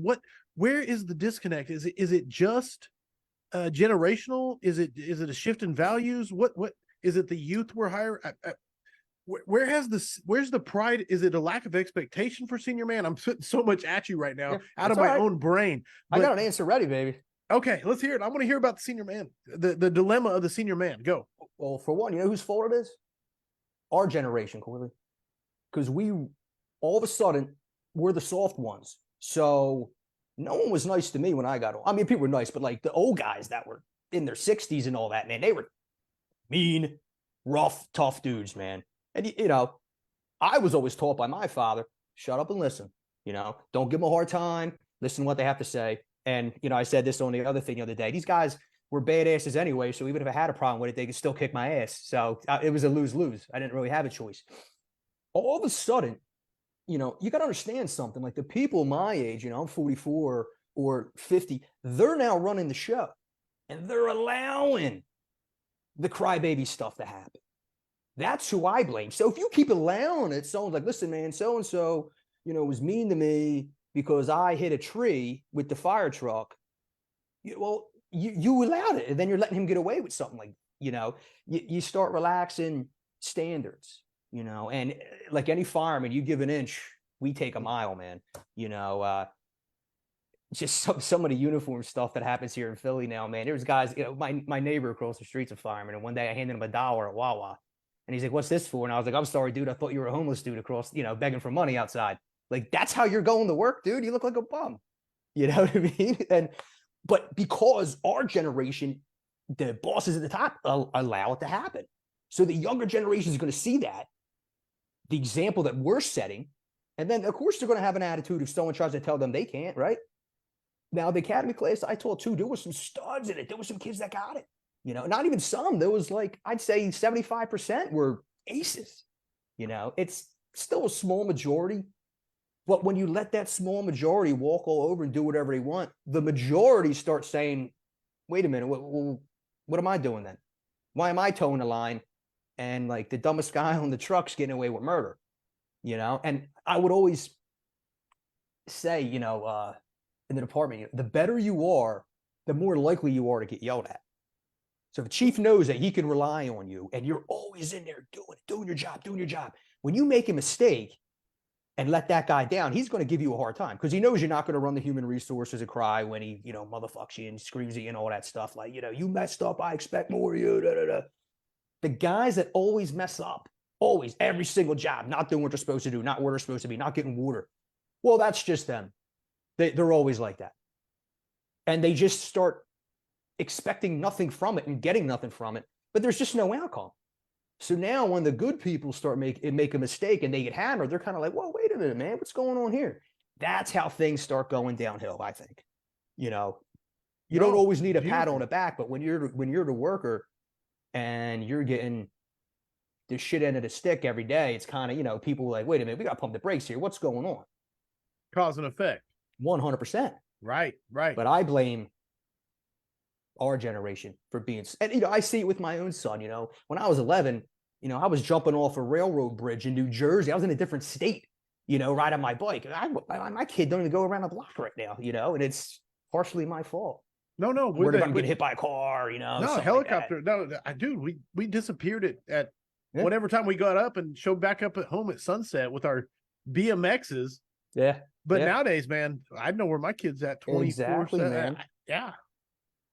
where is the disconnect? Is it just generational? Is it a shift in values? What is it? The youth we're hiring? Where's the pride? Is it a lack of expectation for senior man? I'm putting so much at you right now out of my own brain. I got an answer ready, baby. Okay, let's hear it. I want to hear about the senior man, the dilemma of the senior man. Go. Well, for one, you know whose fault it is? Our generation, Corley. Because we, all of a sudden, we're the soft ones. So no one was nice to me when I got on. I mean, people were nice, but like the old guys that were in their 60s and all that, man, they were mean, rough, tough dudes, man. And, I was always taught by my father, shut up and listen. Don't give them a hard time. Listen to what they have to say. And, I said this on the other thing the other day. These guys were badasses anyway, so even if I had a problem with it, they could still kick my ass. So it was a lose-lose. I didn't really have a choice. All of a sudden, you got to understand something. Like the people my age, I'm 44 or 50, they're now running the show. And they're allowing the crybaby stuff to happen. That's who I blame. So if you keep allowing it, someone's like, listen, man, so-and-so, was mean to me because I hit a tree with the fire truck. Well, you allowed it, and then you're letting him get away with something like, you start relaxing standards, and like any fireman, you give an inch, we take a mile, man. Just some of the uniform stuff that happens here in Philly now, man. There's guys, my neighbor across the street's a fireman, and one day I handed him $1 at Wawa. And he's like, what's this for? And I was like, I'm sorry, dude. I thought you were a homeless dude across, begging for money outside. Like, that's how you're going to work, dude. You look like a bum. You know what I mean? But because our generation, the bosses at the top allow it to happen. So the younger generation is going to see that, the example that we're setting. And then, of course, they're going to have an attitude if someone tries to tell them they can't, right? Now, the academy class I taught too, there were some studs in it. There were some kids that got it. Not even some. There was I'd say 75% were aces. It's still a small majority. But when you let that small majority walk all over and do whatever they want, the majority starts saying, wait a minute, what am I doing then? Why am I towing the line? And the dumbest guy on the truck's getting away with murder, And I would always say, in the department, the better you are, the more likely you are to get yelled at. So if the chief knows that he can rely on you and you're always in there doing your job. When you make a mistake and let that guy down, he's going to give you a hard time because he knows you're not going to run the human resources and cry when he, motherfucks you and screams at you and all that stuff. Like, you messed up. I expect more of you. Da, da, da. The guys that always mess up, always, every single job, not doing what they're supposed to do, not where they're supposed to be, not getting water. Well, that's just them. They're always like that. And they just start expecting nothing from it and getting nothing from it, but there's just no outcome. So now when the good people start make a mistake and they get hammered, they're kind of like, well, wait a minute, man, what's going on here? That's how things start going downhill, I think. You don't always need a pat on the back, but when you're the worker and you're getting the shit end of the stick every day, it's kind of, people are like, wait a minute, we got to pump the brakes here. What's going on? Cause and effect. 100%. Right. But I blame our generation for being, and you know, I see it with my own son. You know, when I was 11, you know, I was jumping off a railroad bridge in New Jersey. I was in a different state, you know, riding my bike. My kid don't even go around the block right now, you know, and it's partially my fault. No, no, I'm worried about getting hit by a car, you know. No, helicopter. Like no, dude, we disappeared at whatever time we got up and showed back up at home at sunset with our BMXs. Yeah. But nowadays, man, I know where my kid's at 24. Exactly, man. Yeah.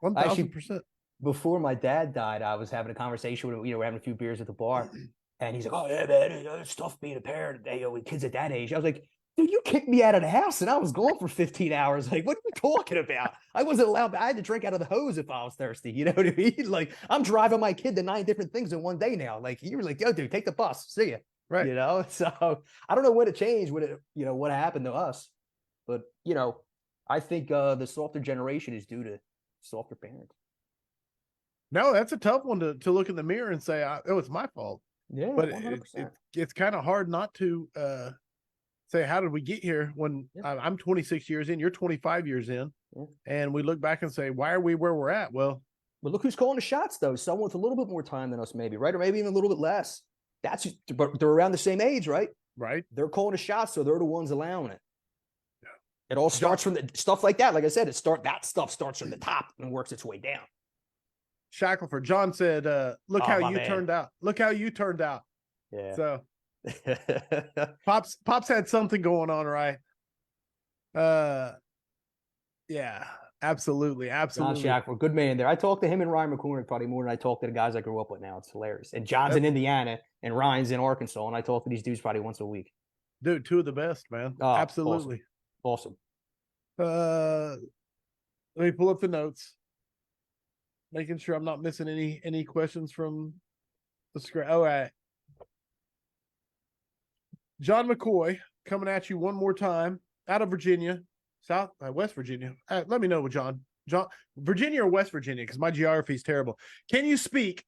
1000%. Before my dad died, I was having a conversation with him. You know, we're having a few beers at the bar, and he's like, "Oh yeah, man, it's tough being a parent, you know, with kids at that age." I was like, "Dude, you kicked me out of the house, and I was gone for 15 hours. Like, what are you talking about? I wasn't allowed. I had to drink out of the hose if I was thirsty. You know what I mean? Like, I'm driving my kid to 9 different things in one day now. Like, you were like, yo, dude, take the bus. See ya." Right. You know. So I don't know what it changed. What it, you know, what happened to us, but you know, I think the softer generation is due to softer parents. No, that's a tough one to look in the mirror and say, "Oh, it's my fault." Yeah, but it's kind of hard not to say, "How did we get here?" When I'm 26 years in, you're 25 years in, and we look back and say, "Why are we where we're at?" Well, look who's calling the shots, though. Someone with a little bit more time than us, maybe, right, or maybe even a little bit less. But they're around the same age, right? Right. They're calling the shots, so they're the ones allowing it. It all starts from the stuff like that. Like I said, that stuff starts from the top and works its way down. Shackelford. John said, look how you turned out. Look how you turned out. Yeah. So Pops had something going on, right? Yeah, absolutely. John Shackelford, good man there. I talked to him and Ryan McCormick probably more than I talk to the guys I grew up with now. It's hilarious. And John's in Indiana and Ryan's in Arkansas, and I talk to these dudes probably once a week. Dude, 2 of the best, man. Oh, absolutely. Awesome. Let me pull up the notes. Making sure I'm not missing any questions from the script. All right. John McCoy coming at you one more time out of Virginia, West Virginia. Let me know, John, Virginia or West Virginia, because my geography is terrible. Can you speak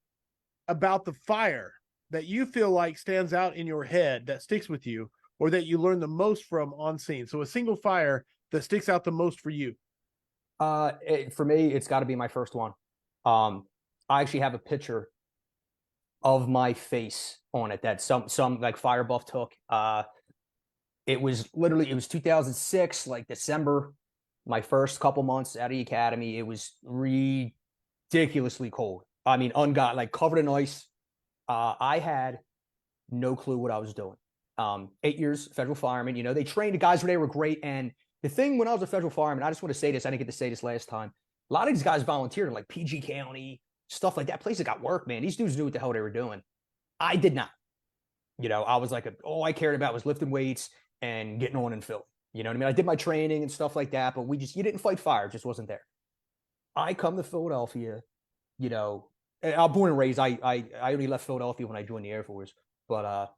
about the fire that you feel like stands out in your head that sticks with you, or that you learn the most from on scene? So a single fire that sticks out the most for you. For me, it's got to be my first one. I actually have a picture of my face on it that some like fire buff took. It was 2006, like December, my first couple months out of the academy. It was ridiculously cold. I mean, like covered in ice. I had no clue what I was doing. 8 years federal fireman. You know, they trained the guys where they were great. And the thing when I was a federal fireman, I just want to say this. I didn't get to say this last time. A lot of these guys volunteered in like PG County, stuff like that. Places got work, man. These dudes knew what the hell they were doing. I did not. You know, I was like, all I cared about was lifting weights and getting on and filling. You know what I mean? I did my training and stuff like that, but you didn't fight fire. It just wasn't there. I come to Philadelphia, you know, I'm born and raised. I only left Philadelphia when I joined the Air Force, but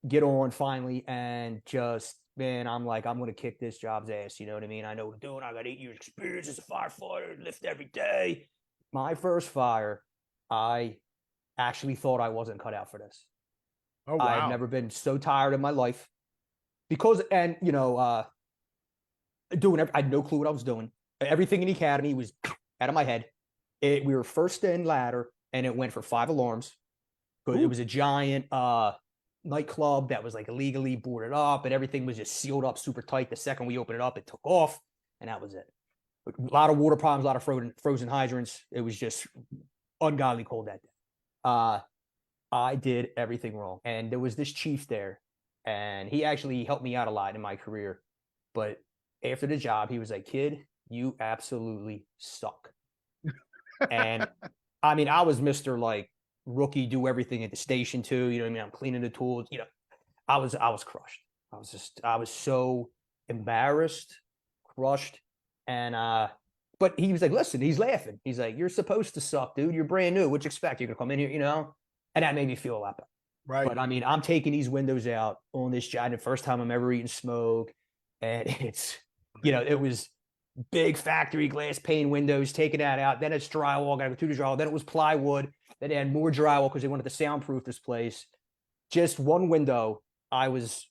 get on finally and just, man, I'm like, I'm going to kick this job's ass. You know what I mean? I know what I'm doing. I got 8 years experience as a firefighter, lift every day. My first fire, I actually thought I wasn't cut out for this. Oh, wow. I've never been so tired in my life because, and you know, I had no clue what I was doing. Everything in the academy was out of my head. We were first in ladder and it went for 5 alarms. But it was a giant, nightclub that was like illegally boarded up and everything was just sealed up super tight. The second we opened it up, it took off and that was it. A lot of water problems, a lot of frozen hydrants. It was just ungodly cold that day. I did everything wrong. And there was this chief there and he actually helped me out a lot in my career. But after the job, he was like, kid, you absolutely suck. And I mean, I was Mr. like, rookie, do everything at the station too. You know what I mean? I'm cleaning the tools. You know, I was crushed. I was so embarrassed, crushed. And, but he was like, listen, he's laughing. He's like, you're supposed to suck, dude. You're brand new. What you expect? You're going to come in here, you know? And that made me feel a lot better. Right. But I mean, I'm taking these windows out on this job. The first time I'm ever eating smoke. And it's, you know, it was big factory glass pane windows, taking that out. Then it's drywall, got to go through the drywall. Then it was plywood. Then they had more drywall because they wanted to soundproof this place. Just one window, I was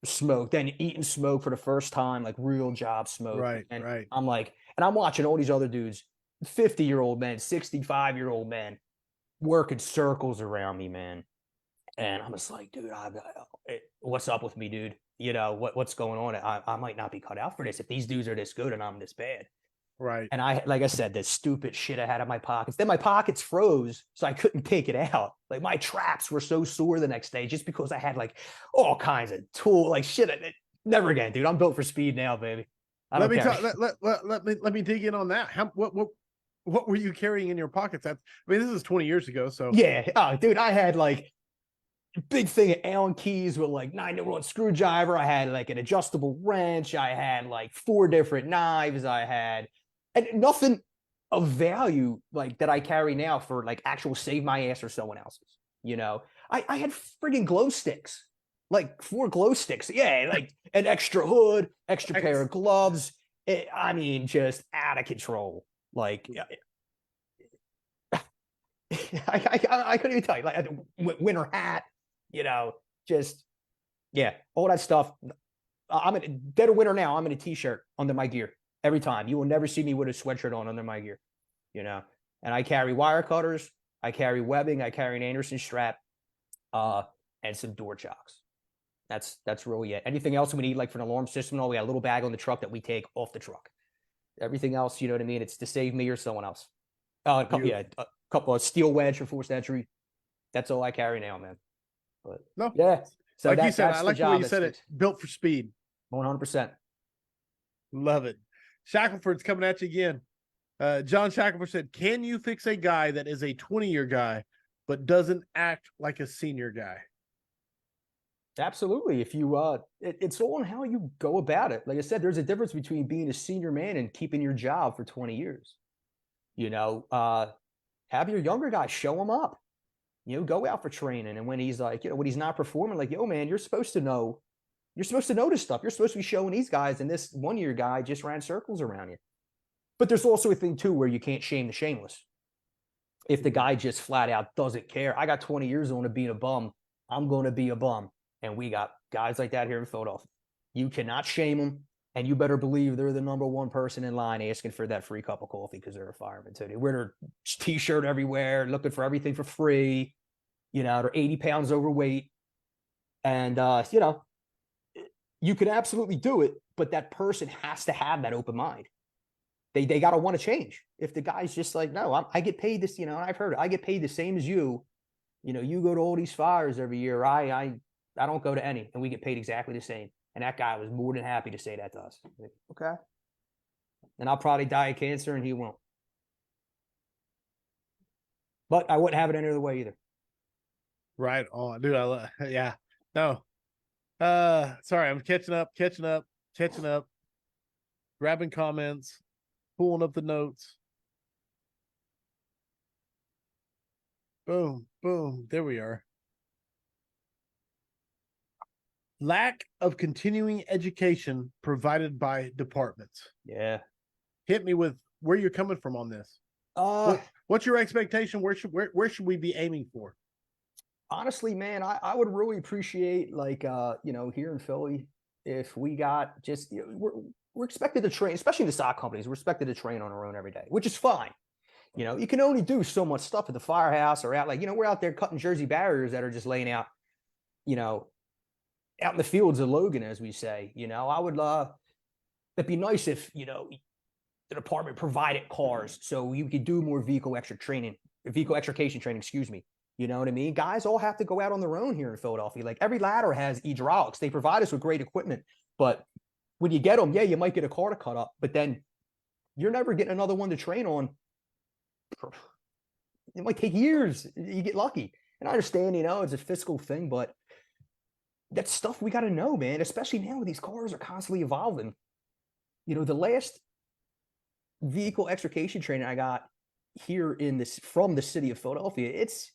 smoked. Then eating smoke for the first time, like real job smoke. Right, and right. I'm like, and I'm watching all these other dudes 50-year-old men, 65-year-old men working circles around me, man. And I'm just like, dude, what's up with me, dude? You know, what's going on? I might not be cut out for this if these dudes are this good and I'm this bad. Right. And like I said, this stupid shit I had in my pockets. Then my pockets froze, so I couldn't take it out. Like my traps were so sore the next day just because I had like all kinds of tool, like shit. Never again, dude. I'm built for speed now, baby. Let me talk. Let me dig in on that. What were you carrying in your pockets? I mean, this is 20 years ago. So yeah, oh, dude, I had like a big thing of Allen keys with like 9-to-1 screwdriver. I had like an adjustable wrench. I had like 4 different knives. I had and nothing of value like that I carry now for like actual save my ass or someone else's. You know, I had friggin' glow sticks, like 4 glow sticks. Yeah, like an extra hood, extra pair of gloves. I mean, just out of control. Like, I couldn't even tell you. Like a winter hat, you know, just yeah, all that stuff. I'm in dead of winter now. I'm in a t-shirt under my gear every time. You will never see me with a sweatshirt on under my gear, you know. And I carry wire cutters, I carry webbing, I carry an Anderson strap, and some door chocks. That's really it. Anything else we need, like for an alarm system, and all, we got a little bag on the truck that we take off the truck. Everything else, you know what I mean? It's to save me or someone else. A couple of steel wedge for forced entry. That's all I carry now, man. But no, yeah. So like you said, I like the way you said it. Built for speed. 100%. Love it. Shackelford's coming at you again. John Shackelford said, "Can you fix a guy that is a 20-year guy but doesn't act like a senior guy?" Absolutely. If you it's all on how you go about it. Like I said, there's a difference between being a senior man and keeping your job for 20 years. You know, have your younger guy show him up. You know, go out for training. And when he's like, you know, when he's not performing, like, yo, man, you're supposed to know this stuff. You're supposed to be showing these guys, and this 1-year guy just ran circles around you. But there's also a thing too where you can't shame the shameless. If the guy just flat out doesn't care, I got 20 years on to being a bum. I'm going to be a bum. And we got guys like that here in Philadelphia. You cannot shame them, and you better believe they're the number 1 person in line asking for that free cup of coffee because they're a fireman too. They wear their t-shirt everywhere, looking for everything for free. You know, they're 80 pounds overweight. And, you know, you can absolutely do it, but that person has to have that open mind. They got to want to change. If the guy's just like, no, I get paid this, you know, I've heard it, I get paid the same as you. You know, you go to all these fires every year. I don't go to any, and we get paid exactly the same. And that guy was more than happy to say that to us. Like, okay. And I'll probably die of cancer, and he won't. But I wouldn't have it any other way either. Right on, dude. Yeah. No. Sorry, I'm catching up, grabbing comments, pulling up the notes. Boom, boom. There we are. Lack of continuing education provided by departments. Yeah. Hit me with where you're coming from on this. What's your expectation? Where should we be aiming for? Honestly, man, I would really appreciate, like, you know, here in Philly, if we got just, you know, we're expected to train, especially the stock companies, we're expected to train on our own every day, which is fine. You know, you can only do so much stuff at the firehouse or out, like, you know, we're out there cutting Jersey barriers that are just laying out, you know, out in the fields of Logan, as we say. You know, I would, it'd be nice if, you know, the department provided cars so you could do more vehicle extrication training, excuse me. You know what I mean? Guys all have to go out on their own here in Philadelphia. Like every ladder has hydraulics. They provide us with great equipment. But when you get them, yeah, you might get a car to cut up, but then you're never getting another one to train on. It might take years. You get lucky. And I understand, you know, it's a fiscal thing, but that's stuff we got to know, man, especially now these cars are constantly evolving. You know, the last vehicle extrication training I got here from the city of Philadelphia, it's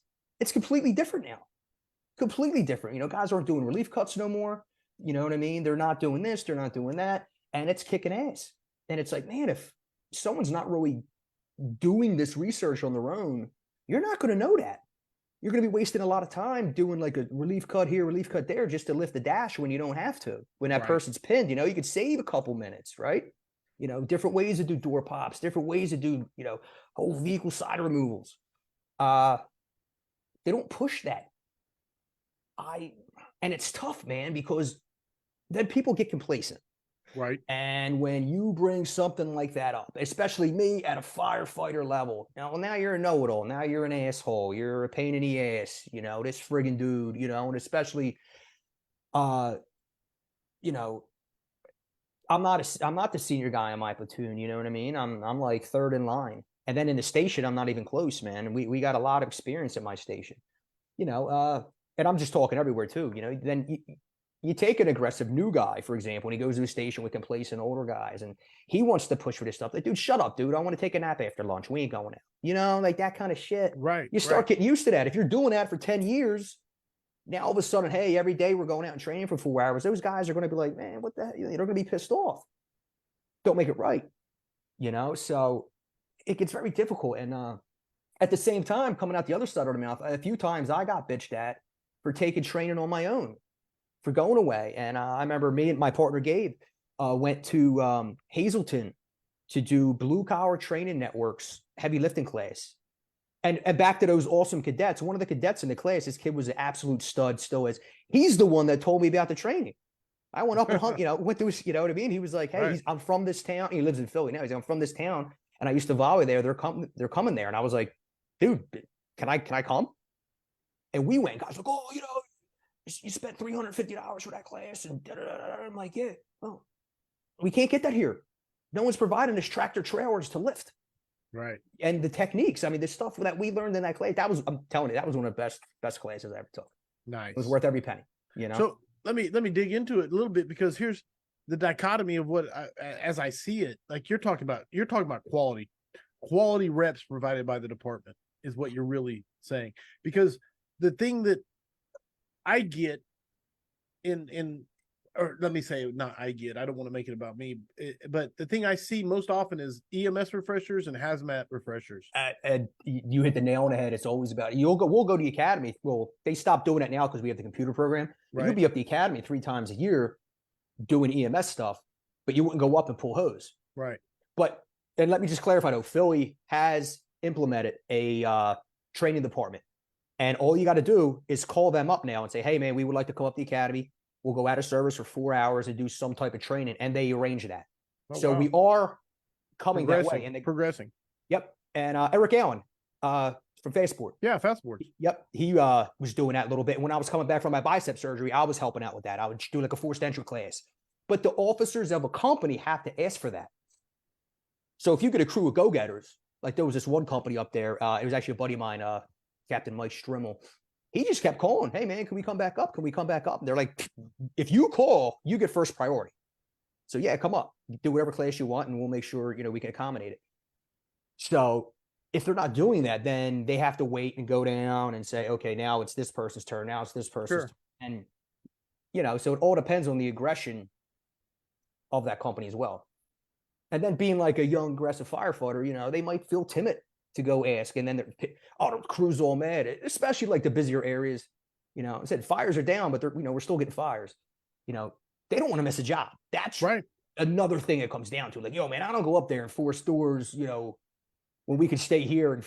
completely different now. Completely different. You know, guys aren't doing relief cuts no more. You know what I mean? They're not doing this, they're not doing that, and it's kicking ass. And it's like, man, if someone's not really doing this research on their own, you're not going to know that. You're going to be wasting a lot of time doing like a relief cut here, relief cut there, just to lift the dash when you don't have to. When that person's pinned, you know, you could save a couple minutes, right? different ways to do door pops, different ways to do, whole vehicle side removals. They don't push that. And it's tough, man, because then people get complacent. Right. And when you bring something like that up, especially me at a firefighter level, now you're a know-it-all. Now you're an asshole. You're a pain in the ass, this friggin' dude, and especially, I'm not the senior guy in my platoon. You know what I mean? I'm like third in line. And then in the station, I'm not even close, man. And we got a lot of experience at my station, and I'm just talking everywhere too, then you take an aggressive new guy, for example, when he goes to a station with complacent older guys and he wants to push for this stuff. Like, dude, shut up, dude. I want to take a nap after lunch. We ain't going out. Like that kind of shit. Right. You start getting used to that. If you're doing that for 10 years, now all of a sudden, hey, every day we're going out and training for 4 hours. Those guys are going to be like, man, what the hell? They're going to be pissed off. Don't make it right. So it gets very difficult. And at the same time, coming out the other side of the mouth, a few times I got bitched at for taking training on my own, for going away. And I remember me and my partner Gabe went to Hazleton to do blue collar training networks, heavy lifting class. And back to those awesome cadets, one of the cadets in the class, this kid was an absolute stud, still is. He's the one that told me about the training. I went up and hung, went through, what I mean? He was like, hey, right. I'm from this town. He lives in Philly now. He's like, I'm from this town and I used to volley there. They're coming there. And I was like, dude, can I come? And we went, guys like, oh, you spent $350 for that class. And I'm like, yeah, well, we can't get that here. No one's providing us tractor trailers to lift. Right. And the techniques, I mean, the stuff that we learned in that class, I'm telling you, that was one of the best classes I ever took. Nice. It was worth every penny, So let me dig into it a little bit, because here's the dichotomy of what as I see it, like you're talking about quality reps provided by the department is what you're really saying. Because the thing that I get or let me say, I don't want to make it about me, but the thing I see most often is EMS refreshers and hazmat refreshers. And you hit the nail on the head. It's always about we'll go to the academy. Well, they stopped doing it now because we have the computer program. Right. You'll be up the academy 3 times a year doing EMS stuff, but you wouldn't go up and pull hose. Right. And let me just clarify though, Philly has implemented a training department. And all you got to do is call them up now and say, hey, man, we would like to come up the academy. We'll go out of service for 4 hours and do some type of training. And they arrange that. So wow. We are coming that way. And progressing. Yep. And Eric Allen from Fastboard. Yeah, Fastboard. Yep. He was doing that a little bit. When I was coming back from my bicep surgery, I was helping out with that. I would do like a forced entry class. But the officers of a company have to ask for that. So if you get a crew of go-getters, like there was this one company up there, it was actually a buddy of mine, Captain Mike Strimmel. He just kept calling, hey, man, can we come back up? Can we come back up? And they're like, if you call, you get first priority. So, yeah, come up. Do whatever class you want, and we'll make sure, we can accommodate it. So if they're not doing that, then they have to wait and go down and say, okay, now it's this person's turn. Now it's this person's turn. And, so it all depends on the aggression of that company as well. And then being like a young, aggressive firefighter, they might feel timid to go ask. And then the crew's all mad, especially like the busier areas. I said fires are down, but we're still getting fires. They don't want to miss a job. That's right. Another thing it comes down to. Like, yo, man, I don't go up there and force doors, when we can stay here and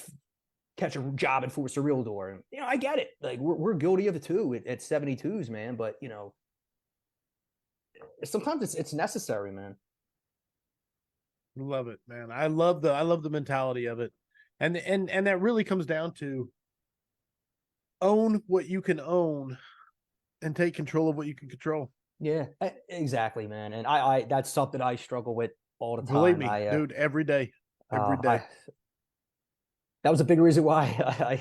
catch a job and force a real door. And, I get it. Like, we're guilty of it too at 72s, man. But, sometimes it's necessary, man. Love it, man. I love the mentality of it. And that really comes down to own what you can own and take control of what you can control. Yeah, exactly, man. And I that's something I struggle with all the time. Believe me, dude, every day. That was a big reason why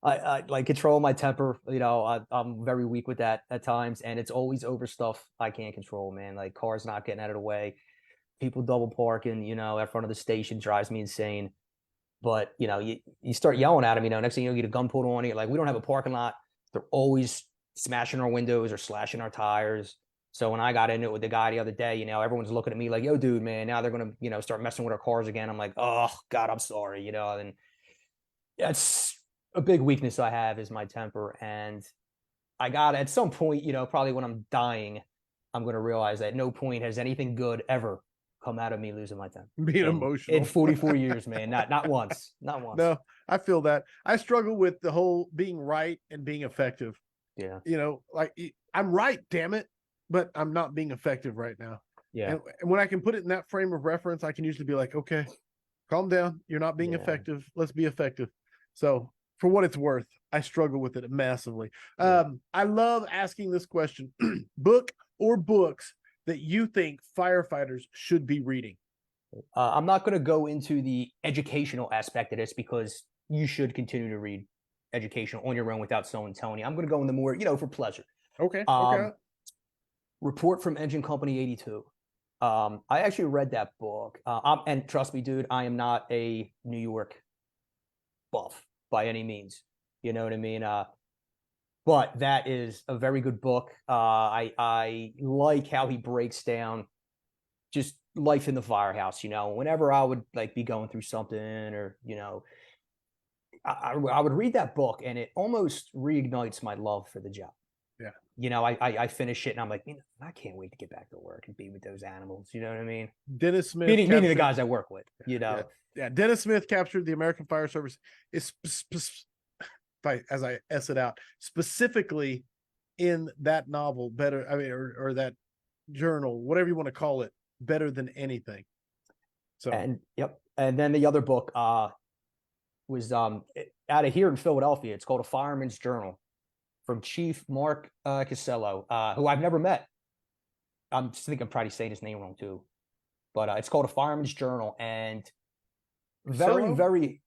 I like control my temper. I'm very weak with that at times, and it's always over stuff I can't control, man. Like cars not getting out of the way, people double parking, in front of the station drives me insane. But, you start yelling at them, next thing you get a gun pulled on you. Like, we don't have a parking lot. They're always smashing our windows or slashing our tires. So when I got into it with the guy the other day, everyone's looking at me like, yo, dude, man, now they're going to, start messing with our cars again. I'm like, oh, God, I'm sorry, and that's a big weakness I have is my temper. And I got at some point, probably when I'm dying, I'm going to realize that no point has anything good ever come out of me losing my temper. Being in, emotional. in 44 years, man. Not once. Not once. No, I feel that. I struggle with the whole being right and being effective. Yeah. You know, like I'm right, damn it, but I'm not being effective right now. Yeah. And when I can put it in that frame of reference, I can usually be like, okay, calm down. You're not being effective. Let's be effective. So for what it's worth, I struggle with it massively. I love asking this question: book or books that you think firefighters should be reading? I'm not going to go into the educational aspect of this because you should continue to read education on your own without someone telling you. I'm going to go in the more, for pleasure. Okay. Report from Engine Company 82. I actually read that book. And trust me, dude, I am not a New York buff by any means. You know what I mean? But that is a very good book. I like how he breaks down just life in the firehouse. Whenever I would be going through something, or I would read that book, and it almost reignites my love for the job. Yeah. I finish it and I'm like, I can't wait to get back to work and be with those animals. You know what I mean? Dennis Smith, meaning the guys I work with. Yeah. Dennis Smith captured the American Fire Service. As I S it out, specifically in that novel, better. I mean, or that journal, whatever you want to call it, better than anything. So and then the other book was out of here in Philadelphia. It's called A Fireman's Journal from Chief Mark Casello, who I've never met. I'm probably saying his name wrong too, but it's called A Fireman's Journal, and very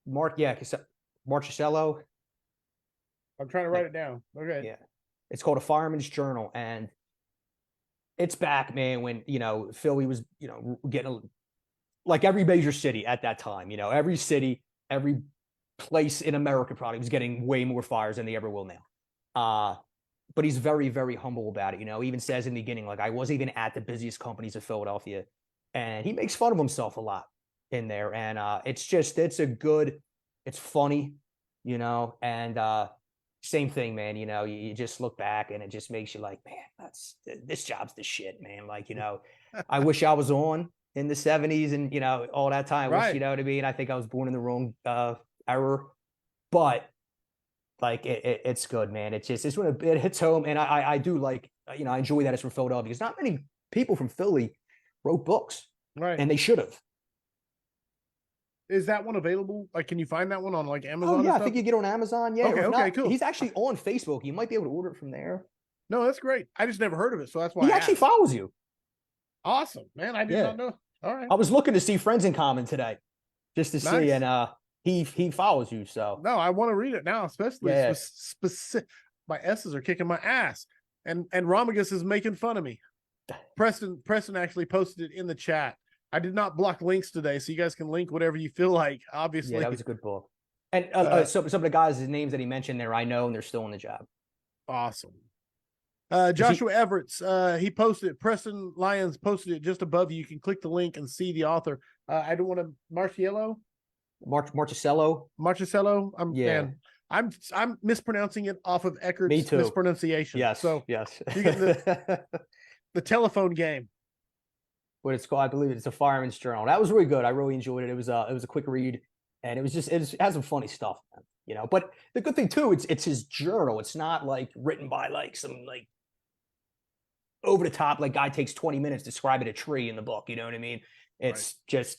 Mark Casello. I'm trying to write it down. Okay. Yeah. It's called A Fireman's Journal, and it's back, man, when, Philly was, getting like every major city at that time, every city, every place in America probably was getting way more fires than they ever will now. But he's very, very humble about it. He even says in the beginning, like, I wasn't even at the busiest companies of Philadelphia. And he makes fun of himself a lot in there. And it's funny, and same thing, man. You just look back and it just makes you like, man, this job's the shit, man. Like, I wish I was on in the 70s and, all that time. Right. Wish, you know what I mean? I think I was born in the wrong era, but like, it's good, man. It's when it hits home. And I do like, I enjoy that it's from Philadelphia because not many people from Philly wrote books. Right. And they should have. Is that one available? Like, can you find that one on like Amazon? Oh, yeah, I think you get on Amazon. Yeah. Okay, cool. He's actually on Facebook. You might be able to order it from there. No, that's great. I just never heard of it, so that's why he actually follows you. Awesome, man. I did not know. All right. I was looking to see Friends in Common today, just to see, and he follows you. So no, I want to read it now, especially specific. My S's are kicking my ass, and Romagus is making fun of me. Preston actually posted it in the chat. I did not block links today, so you guys can link whatever you feel like. Obviously, that was a good book. And some of the guys' names that he mentioned there, I know, and they're still on the job. Awesome. Joshua Everett's, he posted it. Preston Lyons posted it just above you. You can click the link and see the author. I don't want to Marcello. I'm mispronouncing it off of Eckert's mispronunciation. Yes. So yes. You get the telephone game. What it's called, I believe it's A Fireman's Journal. That was really good. I really enjoyed it. It was a quick read, and it has some funny stuff, man, But the good thing too, it's his journal. It's not like written by like some like over the top guy takes 20 minutes describing a tree in the book. You know what I mean? It's just,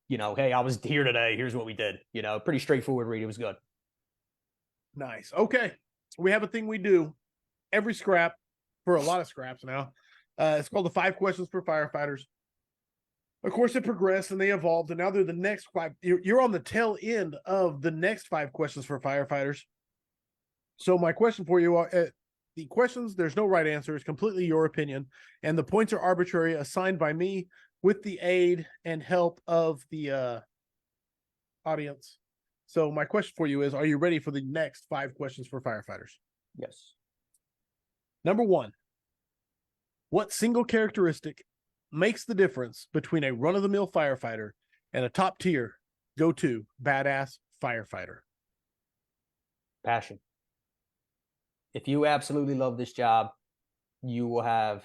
hey, I was here today. Here's what we did. Pretty straightforward read. It was good. Nice. Okay, we have a thing we do every scrap for a lot of scraps now. It's called the 5 questions for firefighters. Of course, it progressed and they evolved, and now they're the next 5. You're on the tail end of the next 5 questions for firefighters. So my question for you are, the questions, there's no right answer. It's completely your opinion, and the points are arbitrary, assigned by me with the aid and help of the audience. So my question for you is, are you ready for the next 5 questions for firefighters? Yes. Number 1. What single characteristic makes the difference between a run-of-the-mill firefighter and a top-tier, go-to, badass firefighter? Passion. If you absolutely love this job, you will have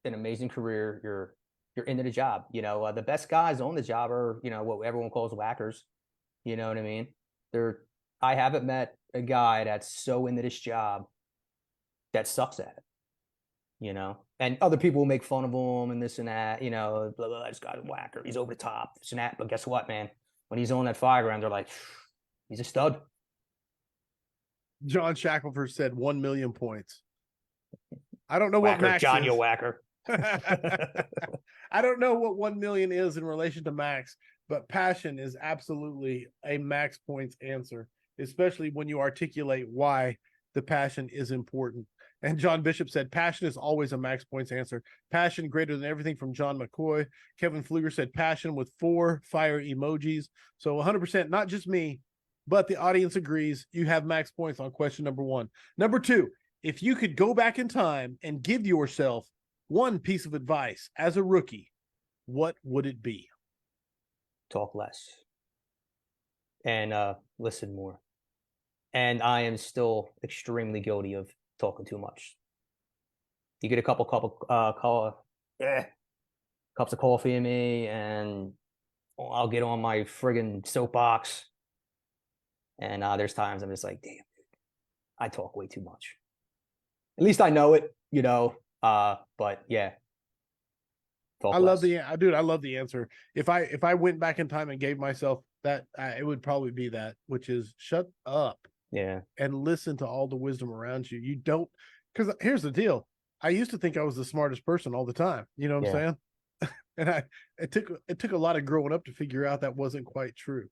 an amazing career. You're you're into the job. The best guys on the job are, what everyone calls whackers. You know what I mean? I haven't met a guy that's so into this job that sucks at it. And other people will make fun of him and this and that, blah, blah, blah, this guy's a whacker, he's over the top, this and that. But guess what, man? When he's on that fire ground, they're like, he's a stud. John Shackelford said 1 million points. I don't know Whacker, what Max John, is. you whacker. I don't know what 1 million is in relation to Max, but passion is absolutely a Max points answer, especially when you articulate why the passion is important. And John Bishop said, passion is always a Max points answer. Passion greater than everything from John McCoy. Kevin Fluger said passion with 4 fire emojis. So 100%, not just me, but the audience agrees. You have Max points on question number 1. Number 2, if you could go back in time and give yourself one piece of advice as a rookie, what would it be? Talk less and listen more. And I am still extremely guilty of talking too much. You get a couple cups of coffee in me, and I'll get on my friggin' soapbox. And there's times I'm just like, damn, I talk way too much. At least I know it, but yeah. I love the answer. If I went back in time and gave myself that, it would probably be that, which is shut up. Yeah. And listen to all the wisdom around you. You don't, because here's the deal. I used to think I was the smartest person all the time. You know what I'm saying? And it took a lot of growing up to figure out that wasn't quite true.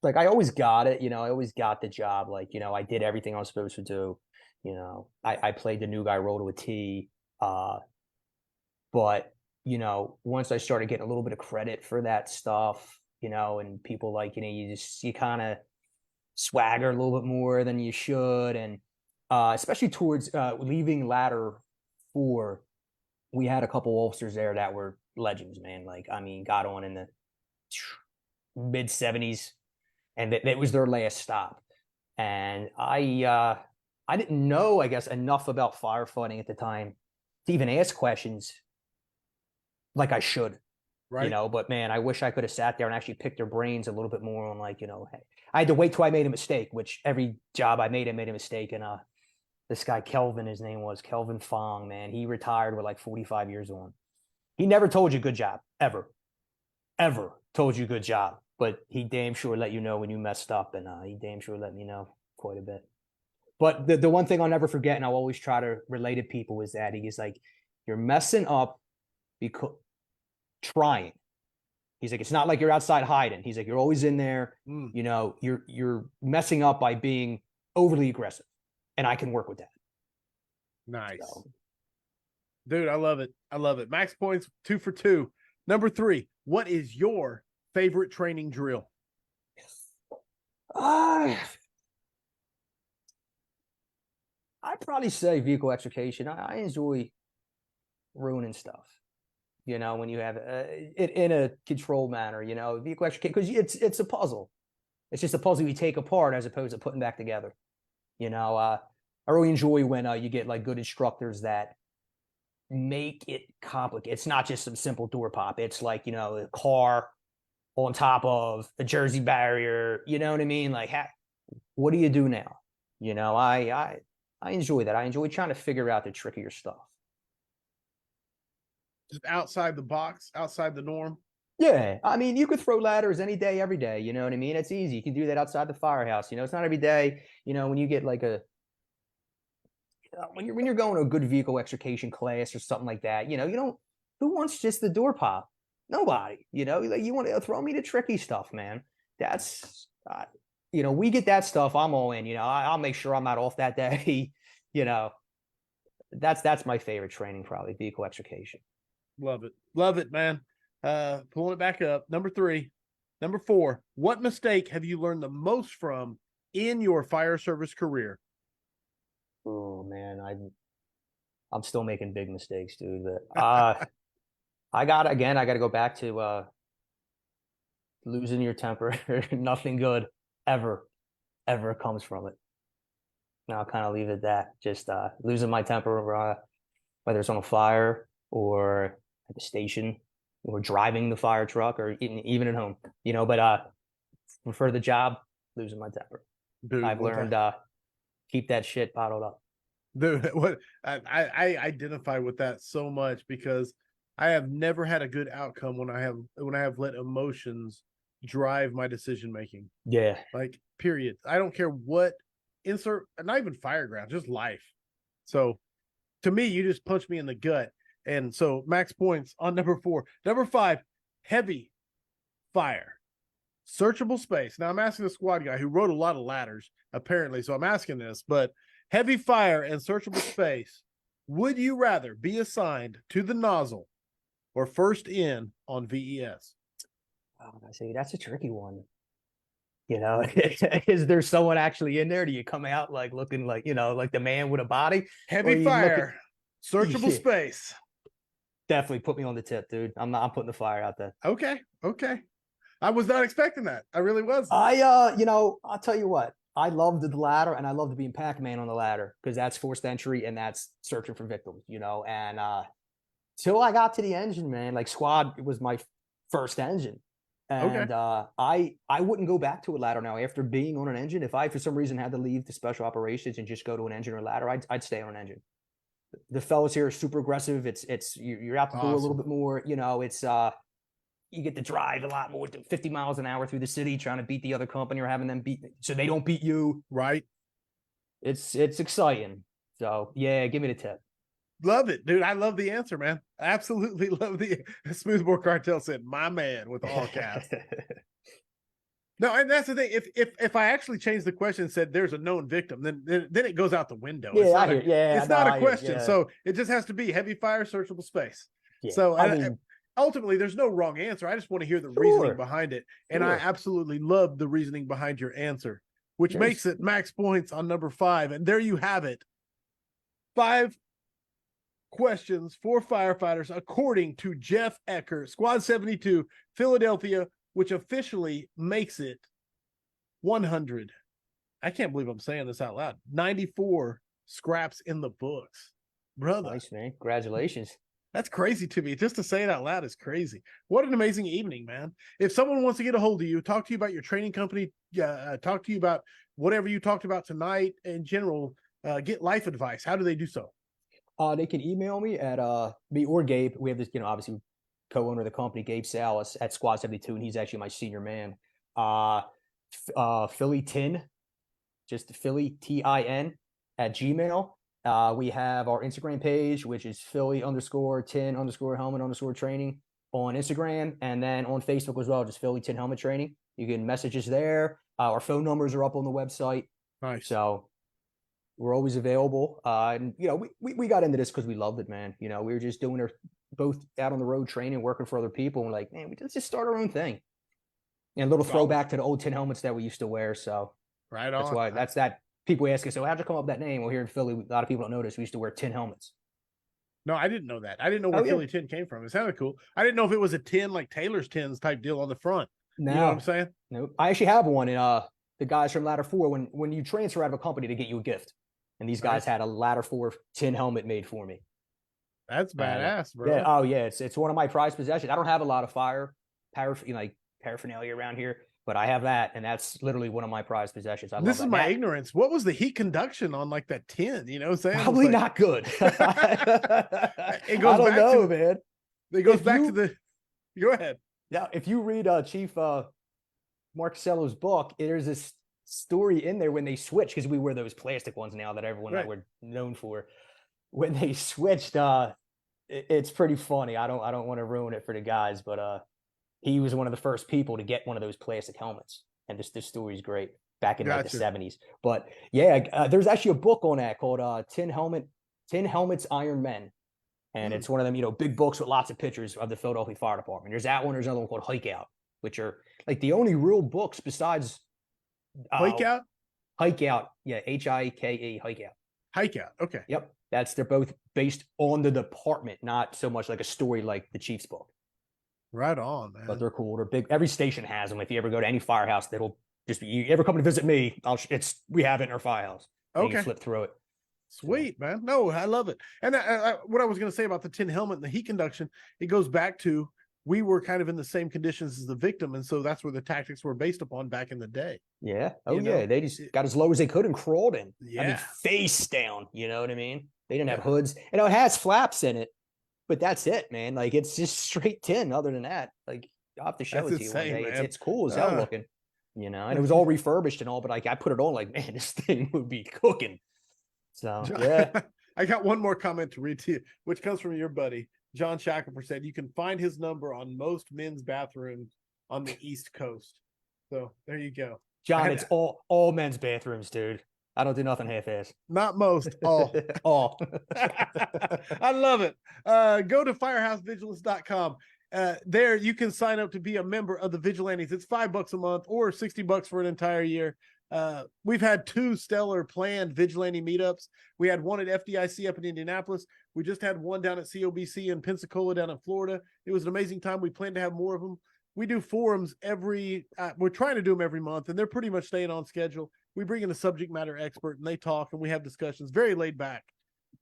Like I always got it, I always got the job. Like, I did everything I was supposed to do. I played the new guy role to a T. But, once I started getting a little bit of credit for that stuff, and people like, you kind of swagger a little bit more than you should. And especially towards leaving ladder 4, we had a couple officers there that were legends, man. Like, I mean, got on in the mid 70s, and that was their last stop. And I didn't know, I guess, enough about firefighting at the time to even ask questions like I should. Right. But man, I wish I could have sat there and actually picked their brains a little bit more on, like, hey, I had to wait till I made a mistake, which every job I made a mistake. And this guy, Kelvin, his name was Kelvin Fong, man, he retired with like 45 years on. He never told you good job, ever told you good job, but he damn sure let you know when you messed up. And he damn sure let me know quite a bit. But the one thing I'll never forget, and I'll always try to relate to people, is that he's like, you're messing up because trying. He's like, it's not like you're outside hiding. He's like, you're always in there. You're messing up by being overly aggressive, and I can work with that. Nice. So. Dude, I love it. Max points, 2 for 2. Number 3, what is your favorite training drill? I'd probably say vehicle extrication. I enjoy ruining stuff. When you have it in a controlled manner, vehicle extrication, because it's a puzzle. It's just a puzzle you take apart as opposed to putting back together. I really enjoy when you get like good instructors that make it complicated. It's not just some simple door pop. It's like, a car on top of a Jersey barrier. You know what I mean? Like, what do you do now? I enjoy that. I enjoy trying to figure out the trickier stuff. Just outside the box, outside the norm. Yeah, I mean, you could throw ladders any day, every day. You know what I mean? It's easy. You can do that outside the firehouse. It's not every day. When you get like when you're going to a good vehicle extrication class or something like that. You don't. Who wants just the door pop? Nobody. Like, you want to throw me the tricky stuff, man. That's we get that stuff. I'm all in. I'll make sure I'm not off that day. That's my favorite training, probably vehicle extrication. Love it, man. Pulling it back up. Number 4, what mistake have you learned the most from in your fire service career? Oh man, I'm still making big mistakes, dude. But I got to go back to losing your temper. Nothing good ever comes from it. And I'll kind of leave it at that. Just losing my temper, whether it's on a fire or at the station, or driving the fire truck or even at home, but prefer the job, losing my temper. Dude, I've learned keep that shit bottled up. dude, what I identify with that so much because I have never had a good outcome when I have let emotions drive my decision making. Yeah. Like, period. I don't care what not even fireground, just life. So to me, you just punch me in the gut. And so max points on number 4. Number 5, heavy fire. Searchable space. Now I'm asking the squad guy who wrote a lot of ladders, apparently. So I'm asking this, but heavy fire and searchable space. Would you rather be assigned to the nozzle or first in on VES? Oh, I see. That's a tricky one. Is there someone actually in there? Do you come out like looking like, like the man with a body? Heavy fire, searchable Yeah. space. Definitely put me on the tip, dude. I'm putting the fire out there. Okay. I was not expecting that. I really was. I'll tell you what. I loved the ladder, and I loved being Pac-Man on the ladder because that's forced entry and that's searching for victims, and till I got to the engine, man, like squad was my first engine. And I wouldn't go back to a ladder now after being on an engine. If I for some reason had to leave the special operations and just go to an engine or ladder, I'd stay on an engine. The fellas here are super aggressive. You're out the door a little bit more. It's you get to drive a lot more, 50 miles an hour through the city, trying to beat the other company or having them beat so they don't beat you. Right. It's exciting. So yeah, give me the tip. Love it, dude. I love the answer, man. Absolutely love the Smoothbore Cartel said, "My man," with all caps. No, and that's the thing. If I actually changed the question and said there's a known victim, then it goes out the window. Yeah, it's not a question. So it just has to be heavy fire, searchable space. Yeah. So ultimately, there's no wrong answer. I just want to hear the reasoning behind it, and I absolutely love the reasoning behind your answer, which makes it max points on number 5. And there you have it. 5 questions for firefighters according to Jeff Eckert, Squad 72, Philadelphia, which officially makes it 100. I can't believe I'm saying this out loud. 94 scraps in the books, brother. Nice, man. Congratulations. That's crazy to me. Just to say it out loud is crazy. What an amazing evening, man. If someone wants to get a hold of you, talk to you about your training company, talk to you about whatever you talked about tonight in general, get life advice, how do they do so? They can email me at me or Gabe. We have this, obviously co-owner of the company, Gabe Salas at Squad 72, and he's actually my senior man. Philly Tin, just Philly TIN at Gmail. We have our Instagram page, which is Philly_tin_helmet_training on Instagram, and then on Facebook as well, just Philly Tin Helmet Training. You can message us there. Our phone numbers are up on the website. Nice. So we're always available. And we got into this because we loved it, man. We were just doing our both out on the road training, working for other people. And we're like, man, let's just start our own thing. And a little throwback to the old tin helmets that we used to wear. So right on. That's why that people ask us, so how'd you come up with that name? Well, here in Philly, a lot of people don't notice we used to wear tin helmets. No, I didn't know that. I didn't know where Philly Tin came from. It sounded cool. I didn't know if it was a tin like Taylor's Tins type deal on the front. No. You know what I'm saying? Nope. I actually have one. And the guys from Ladder 4, when you transfer out of a company, to get you a gift. And these guys had a Ladder 4 tin helmet made for me. That's badass, bro. Yeah. Oh, yeah. It's one of my prized possessions. I don't have a lot of paraphernalia around here, but I have that, and that's literally one of my prized possessions. This is my ignorance. What was the heat conduction on like that tin? You know what I'm saying? Probably not good. It goes back to man. It goes back to the. Go ahead. Yeah, if you read Chief Mark Cello's book, there's this story in there when they switched, because we wear those plastic ones now that everyone that we're known for. When they switched, it's pretty funny. I don't want to ruin it for the guys, but he was one of the first people to get one of those plastic helmets. And this story is great, back in like the 70s. But yeah, there's actually a book on that called Tin Helmets, Iron Men. And it's one of them, big books with lots of pictures of the Philadelphia Fire Department. There's that one. There's another one called Hike Out, which are like the only real books besides Hike Out? Hike Out. Yeah, HIKE, Hike Out. Hike Out. Okay. Yep. They're both based on the department, not so much like a story like the Chief's book. Right on, man. But they're cool. They're big. Every station has them. If you ever go to any firehouse, that'll just be, you ever come to visit me, we have it in our firehouse. Okay. You can flip through it. Sweet, man. No, I love it. And what I was going to say about the tin helmet and the heat conduction, it goes back to we were kind of in the same conditions as the victim. And so that's where the tactics were based upon back in the day. Yeah. Oh, You yeah. know, They just got as low as they could and crawled in. I mean, Yeah. face down. You know what I mean? They didn't have Yeah. hoods. And it has flaps in it, but that's it, man. Like, it's just straight tin. Other than that, like, I'll have to show That's it to you one insane, day. man. It's cool as hell looking, you know. And it was all refurbished and all, but like I put it on, like, man, this thing would be cooking. So yeah. I got one more comment to read to you, which comes from your buddy John Shackelford. Said you can find his number on most men's bathrooms on the East Coast. So there you go, John. It's all men's bathrooms, dude. I don't do nothing half-ass. not most, all. All. I love it. Go to firehousevigilance.com. There you can sign up to be a member of the Vigilantes. It's $5 a month or $60 for an entire year. We've had 2 stellar planned vigilante meetups. We had one at FDIC up in Indianapolis. We just had one down at COBC in Pensacola down in Florida. It was an amazing time. We plan to have more of them. We do forums we're trying to do them every month, and they're pretty much staying on schedule. We bring in a subject matter expert and they talk and we have discussions, very laid back,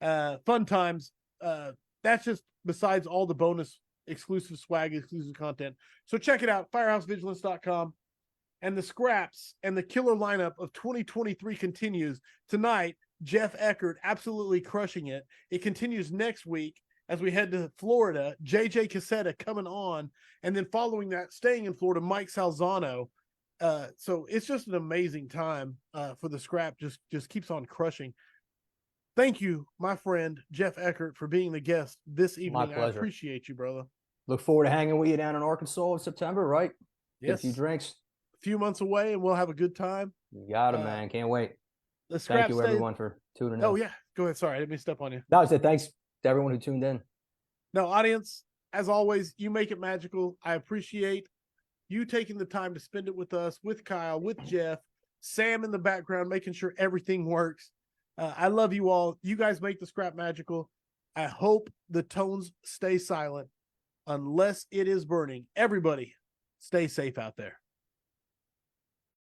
fun times. That's just besides all the bonus exclusive swag, exclusive content. So check it out, firehousevigilance.com. And the scraps and the killer lineup of 2023 continues. Tonight, Jeff Eckert absolutely crushing it. It continues next week as we head to Florida. JJ Cassetta coming on. And then following that, staying in Florida, Mike Salzano. So it's just an amazing time for the scrap. Just keeps on crushing. Thank you, my friend, Jeff Eckert, for being the guest this evening. My pleasure. I appreciate you, brother. Look forward to hanging with you down in Arkansas in September, right? Yes. Get a few drinks. Few months away and we'll have a good time. You got it, man. Can't wait. Thank you, everyone, for tuning in. Oh, yeah. Go ahead. Sorry, I didn't mean to step on you. No, I said thanks to everyone who tuned in. No, audience, as always, you make it magical. I appreciate you taking the time to spend it with us, with Kyle, with Jeff, Sam in the background, making sure everything works. I love you all. You guys make the scrap magical. I hope the tones stay silent unless it is burning. Everybody, stay safe out there.